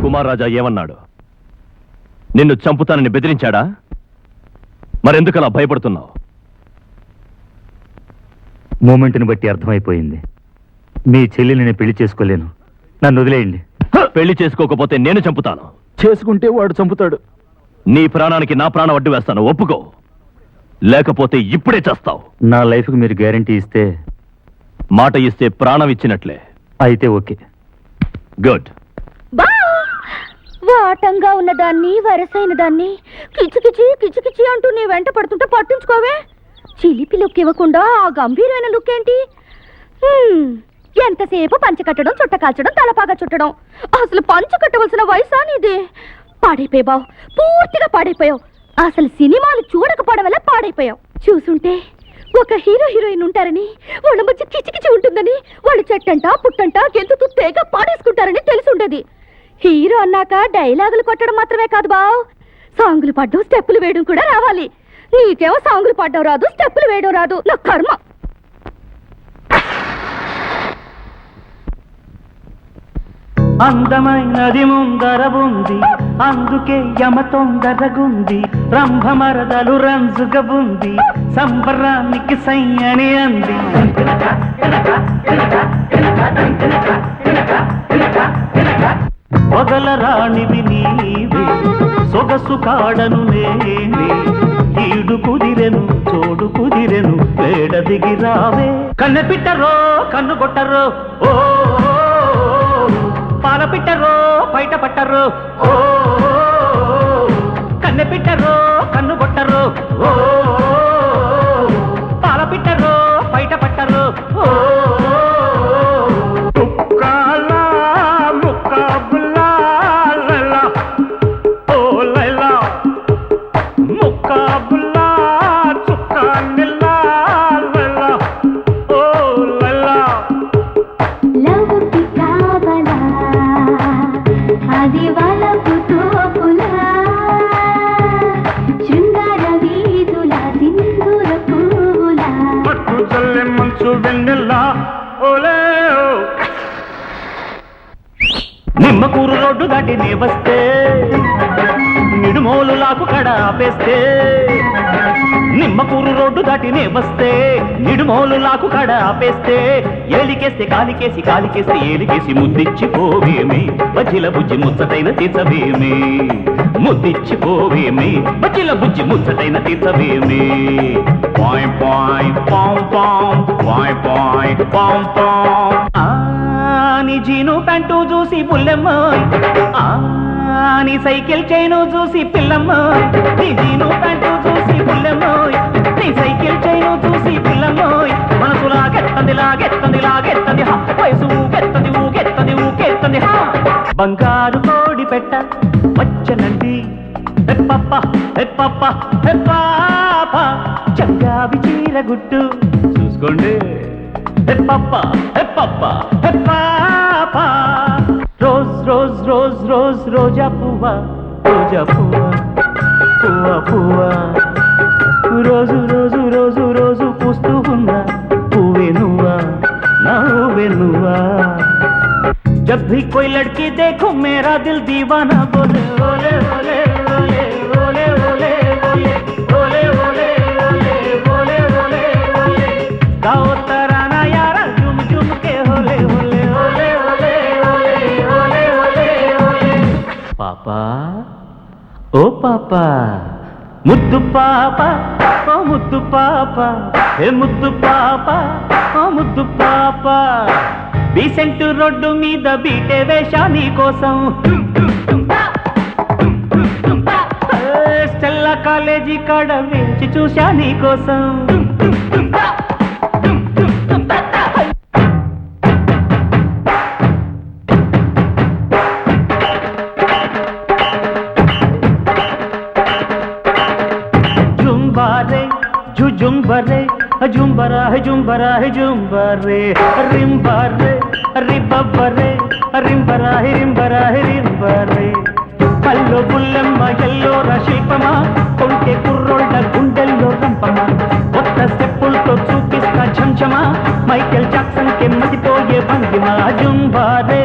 కుమార్ రాజా ఏమన్నాడు? నిన్ను చంపుతానని బెదిరించాడా? మరెందుకలా భయపడుతున్నావు? మూమెంట్ని బట్టి అర్థమైపోయింది. మీ చెల్లిని నేను పెళ్లి చేసుకోలేను, నన్ను వదిలేయండి. పెళ్లి చేసుకోకపోతే నేను చంపుతాను. చేసుకుంటే వాడు చంపుతాడు. నీ ప్రాణానికి నా ప్రాణం అడ్డు వేస్తాను, ఒప్పుకో. లేకపోతే ఇప్పుడే చేస్తావు. నా లైఫ్కి మీరు గ్యారంటీ ఇస్తే? మాట ఇస్తే ప్రాణం ఇచ్చినట్లే. అయితే ఓకే. గుడ్. వాటంగా ఉన్నదాన్ని, వరసైన దాన్ని కిచికిచి కిచికిచి అంటూ నీ వెంట పడుతుంటే పట్టించుకోవే. చిలిపి లుక్ ఇవ్వకుండా ఆ గంభీరమైన లుక్ ఏంటి? ఎంతసేపు పంచ కట్టడం, చుట్ట కాల్చడం, తలపాగా చుట్టడం. అసలు పంచ కట్టవలసిన వయసా నీది? పాడైపోయావు బావ్, పూర్తిగా పాడైపోయావు. అసలు సినిమాలు చూడకపోవడం వల్ల పాడైపోయావు. చూసుంటే ఒక హీరో హీరోయిన్ ఉంటారని, వాళ్ళ మధ్య కిచికిచి ఉంటుందని, వాళ్ళు చెట్టంట పుట్టంట గెంతుతూ తేగ పాడేసుకుంటారని తెలిసి ఉండేది. హీరో అన్నాక డైలాగులు కొట్టడం మాత్రమే కాదు బావ్, సాంగులు పాడడం, స్టెప్పులు వేయడం కూడా రావాలి. నీకేమో సాంగులు పాడడం రాదు, స్టెప్పులు వేయడం రాదు. నా కర్మ. అందమైనది ముందర ఉంది, అందుకే యమ తొందరగుంది. రంభమరదలు రంజుగా ఉంది, సంబరానికి సయ్యని అంది. పొగల రాణివి నీవే, సొగసు కాడను నేనే. ఈడు కుదిరెను, చోడు కుదిరెను, వేడ దిగి రావే. కన్నె పిట్టరో కన్ను కొట్టరో, ఓ పాల పిట్టరో బయట పట్టరో, ఓ కన్నె పిట్టరో కన్ను కొట్టరో, ఓ పాల పిట్టరో బయట పట్టరో, ఓ నిమ్మకూరు రోడ్డు దాటి నే వస్తే, నిడుమోలు లాకు కడ ఆపేస్తే. నిమ్మకూరు రోడ్డు దాటి నే వస్తే, నిడుమోలు లాకు కడ ఆపేస్తే. ఏలికేస్తే కాలికేసి, కాలికేస్తే ఏలికేసి, ముద్దిచ్చిపోవేమి బజ్జిల బుజ్జి ముచ్చటైన తీర్చవేమి. ముద్దిచ్చిపోవేమి బజ్జిల బుజ్జి ముచ్చటైన తీర్చవేమి. పాయ్ పాయ్ పాం పాం, పాయ్ పాయ్ పాం పాం. నీ జీను ప్యాంటు చూసి పుల్లెమ్మ, నీ సైకిల్ చైను చూసి పిల్లమ్మ. నీ జీను ప్యాంటు చూసి పుల్లెమ్మ, నీ సైకిల్ చైను చూసి పిల్లమ్మ. మనసు లాగెత్తంది లాగెత్తంది లాగెత్తంది, వయసు ఊగెత్తంది ఊగెత్తంది ఊగెత్తంది. బంగారు కోడి పెట్ట వచ్చనండి, హెప్పప్ప హెప్పప్ప హెప్పాప. చంగావి చీర గుట్టు చూసుకోండి, హెప్పప్ప హెప్పప్ప హెప్పాప. రోజ్ రోజ్ రోజ్ రోజ్ రోజా పువ్వా, రోజా పువ్వా, పువ్వా పువ్వా. రోజు రోజు రోజు రోజు పూస్తూ ఉన్నా పువ్వే నువ్వా, నవ్వే నువ్వా. జబ్ భీ కోయి లడ్కీ దేఖో మేరా దిల్ దీవానా బోలే ఓలే ఓలే ఓలే ఓలే ఓలే ఓలే ఓలే ఓలే ఓలే ఓలే ఓలే. గాओ తరానా యారా జుమ్ జుమ్ కే హోలే హోలే ఓలే ఓలే ఓలే ఓలే ఓలే ఓలే. పాపా ఓ పాపా, ముద్దు పాప ఓ ముద్దు పాప, ఏ ముద్దు పాప ఓ ముద్దు పాప. బీసెంట్ రోడ్డు మీద బీటే వేషా నీ కోసం, స్టెల్లా కాలేజీ కాడ వేచి చూశా నీ కోసం. జుంబారే జుంబరే జుంబరా హే జుంబరా హే జుంబరే. రింబారే రిబ్బరే రింబరా హే రింబరా హే రింబరే. కల్లో బుల్లెమ్మ ఎల్లోర శిల్పమా, కొంటే కుర్రోళ్ళ గుండెల్లో రంపమా. కొత్త స్టెప్పులతో చూపిస్తా ఝంఝమా, మైకేల్ జాక్సన్ కే మతిపోయే భంగిమా. జుంబారే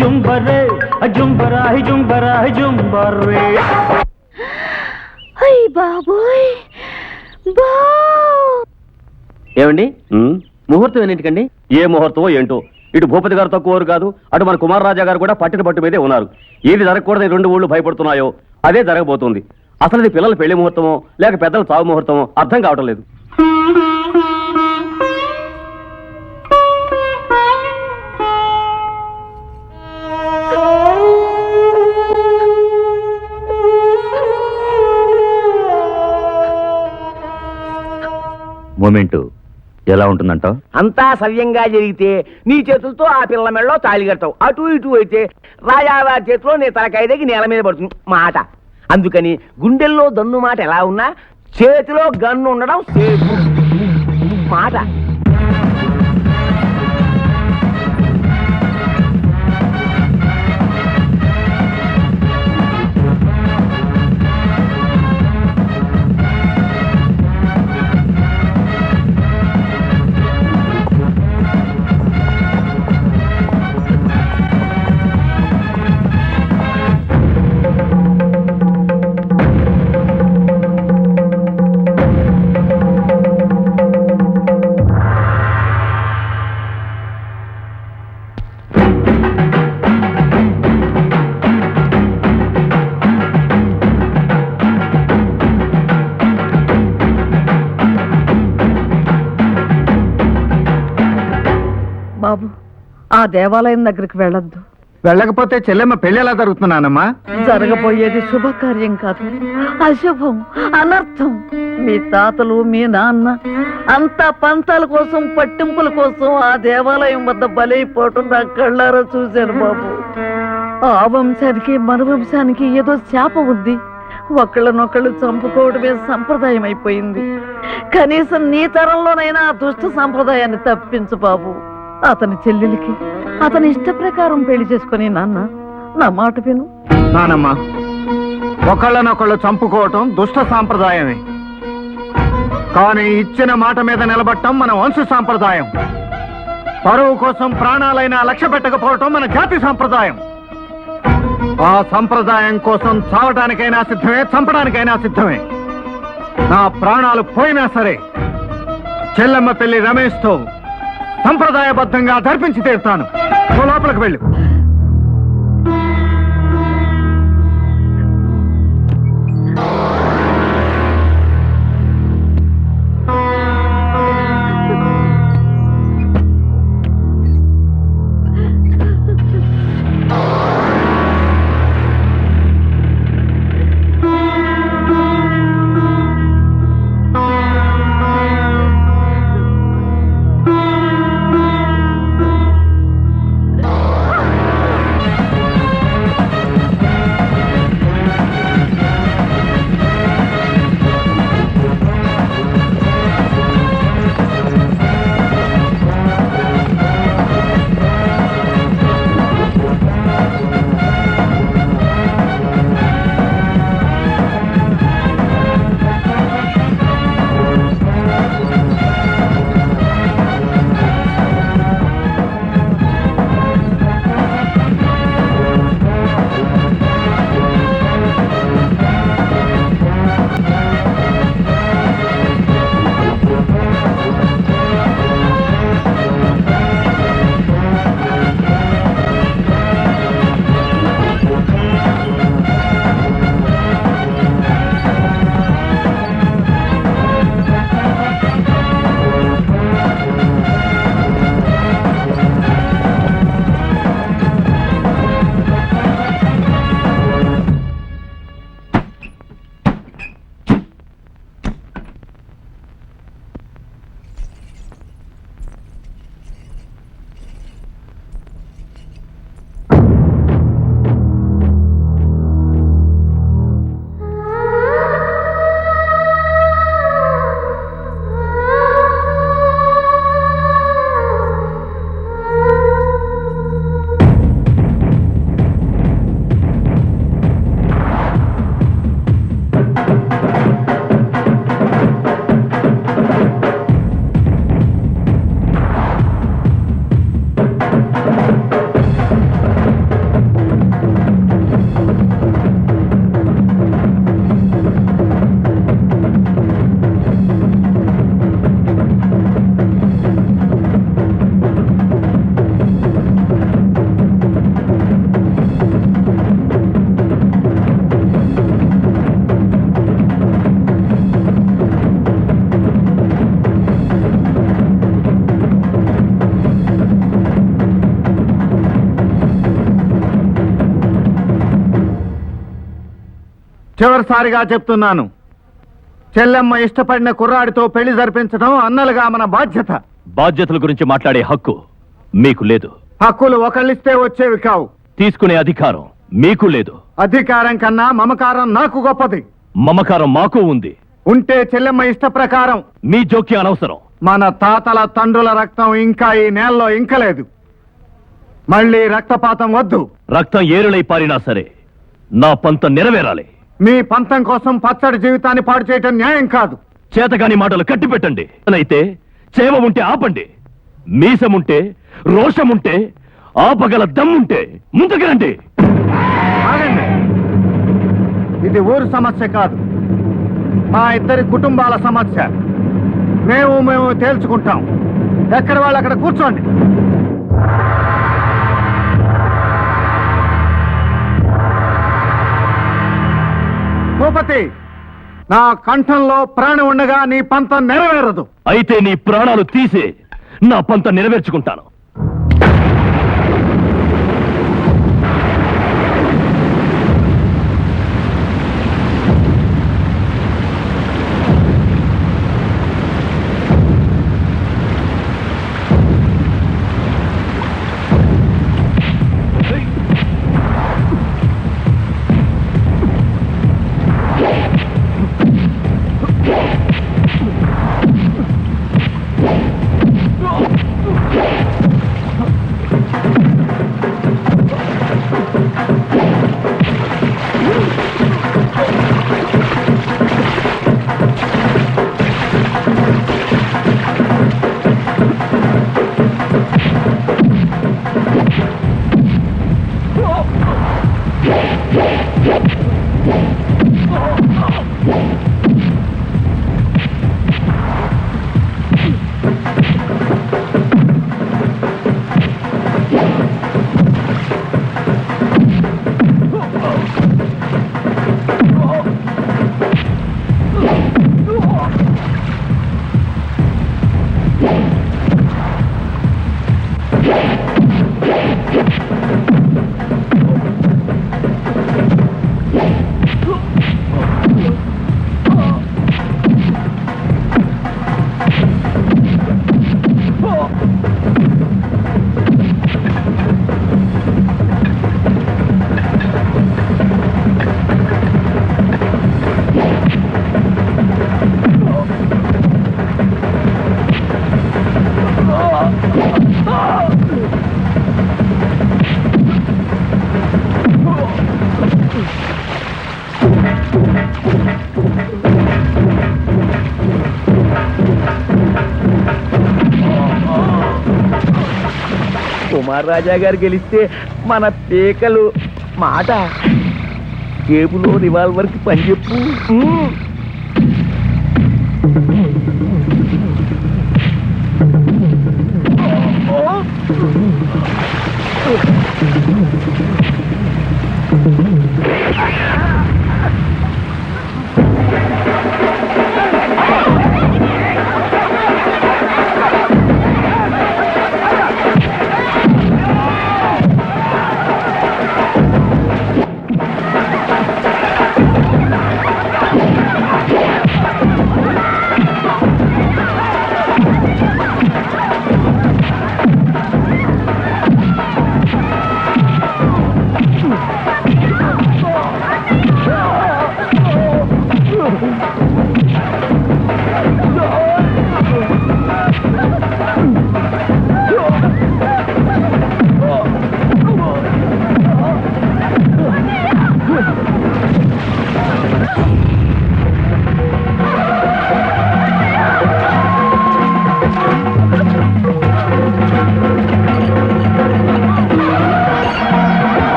జుంబరే జుంబరా హే జుంబరాయ్ జుంబర్రే. అయ్ బాబోయ్ బా ఏమండి ముహూర్తం ఎన్నింటికండి? ఏ ముహూర్తమో ఏంటో. ఇటు భూపతి గారు తక్కువరు కాదు, అటు మన కుమార్ రాజా గారు కూడా పట్టిన పట్టు మీదే ఉన్నారు. ఏది జరగకూడదు రెండు ఊళ్ళు భయపడుతున్నాయో అదే జరగబోతుంది. అసలు ఇది పిల్లల పెళ్లి ముహూర్తమో లేక పెద్దల చావు ముహూర్తమో అర్థం కావటం లేదు. మూమెంట్ ఎలా ఉంటుందంటావు? అంతా సవ్యంగా జరిగితే నీ చేతులతో ఆ పిల్ల మెళ్ళలో తాళి కడతావు. అటు ఇటు అయితే రాజావారి చేతిలో నీ తలకాయదకి నేల మీద పడుతుంది మాట. అందుకని గుండెల్లో దన్ను మాట ఎలా ఉన్నా చేతిలో గన్ను ఉండడం సేఫ్ మాట. బాబు ఆ దేవాలయం దగ్గరికి వెళ్ళొద్దు. వెళ్ళకపోతే చెల్లెమ్మ పెళ్లి ఎలా జరుగుతున్నానమ్మా? జరగబోయేది శుభకార్యం కాదు, అశుభం, అనర్థం. మీ తాతలు మీ నాన్న అంతా పంతాల కోసం పట్టింపుల కోసం ఆ దేవాలయం వద్ద బలైపోవటం నా కళ్ళారా చూశాను బాబు. ఆ వంశానికి మన వంశానికి ఏదో శాపం ఉంది. ఒకళ్ళనొకళ్ళు చంపుకోవడమే సంప్రదాయం అయిపోయింది. కనీసం నీ తరంలోనైనా ఆ దుష్ట సంప్రదాయాన్ని తప్పించు బాబు. అతని చెల్లెలికి అతని ఇష్ట ప్రకారం పెళ్లి చేసుకుని నాన్న నా మాట విను. నానమ్మా, ఒకళ్ళనొకళ్ళు చంపుకోవటం దుష్ట సాంప్రదాయమే. కానీ ఇచ్చిన మాట మీద నిలబడటం మన వంశ సాంప్రదాయం. పరువు కోసం ప్రాణాలైనా లక్ష్య పెట్టకపోవటం మన జాతి సాంప్రదాయం. ఆ సంప్రదాయం కోసం చావటానికైనా సిద్ధమే, చంపడానికైనా సిద్ధమే. నా ప్రాణాలు పోయినా సరే చెల్లెమ్మ పెళ్లి రమేష్తో సంప్రదాయబద్ధంగా జరిపించి తీరుతాను. లోపలికి వెళ్ళు. చివరిసారిగా చెప్తున్నాను, చెల్లెమ్మ ఇష్టపడిన కుర్రాడితో పెళ్లి జరిపించడం అన్నలుగా మన బాధ్యత. బాధ్యతల గురించి మాట్లాడే హక్కు మీకు లేదు. హక్కులు ఒకళ్ళిస్తే వచ్చేవి కావు. తీసుకునే అధికారం మీకు లేదు. అధికారం కన్నా మమకారం నాకు గొప్పది. మమకారం మాకు ఉంది. ఉంటే చెల్లెమ్మ ఇష్ట ప్రకారం. మీ జోక్యం అనవసరం. మన తాతల తండ్రుల రక్తం ఇంకా ఈ నేలలో ఇంకలేదు. మళ్ళీ రక్తపాతం వద్దు. రక్తం ఏరులై పారినా సరే నా పంతం నెరవేరాలి. మీ పంతం కోసం పచ్చడి జీవితాన్ని పాడు చేయటం న్యాయం కాదు. చేతగాని మాటలు కట్టి పెట్టండి. అయితే చేవ ఉంటే ఆపండి. మీసముంటే రోషముంటే ఆపగల దమ్ముంటే ముందుకు రండి. ఆగండి. ఇది ఊరు సమస్య కాదు, మా ఇద్దరి కుటుంబాల సమస్య. మేము తేల్చుకుంటాం. ఎక్కడ వాళ్ళు అక్కడ కూర్చోండి. భూపతి, నా కంఠంలో ప్రాణం ఉండగా నీ పంతం నెరవేరదు. అయితే నీ ప్రాణాలు తీసే నా పంత నెరవేర్చుకుంటాను. కుమార్ రాజా గారు గెలిస్తే మన పేకలు మాట జేబులో రివాల్వర్ కి పని చెప్పు.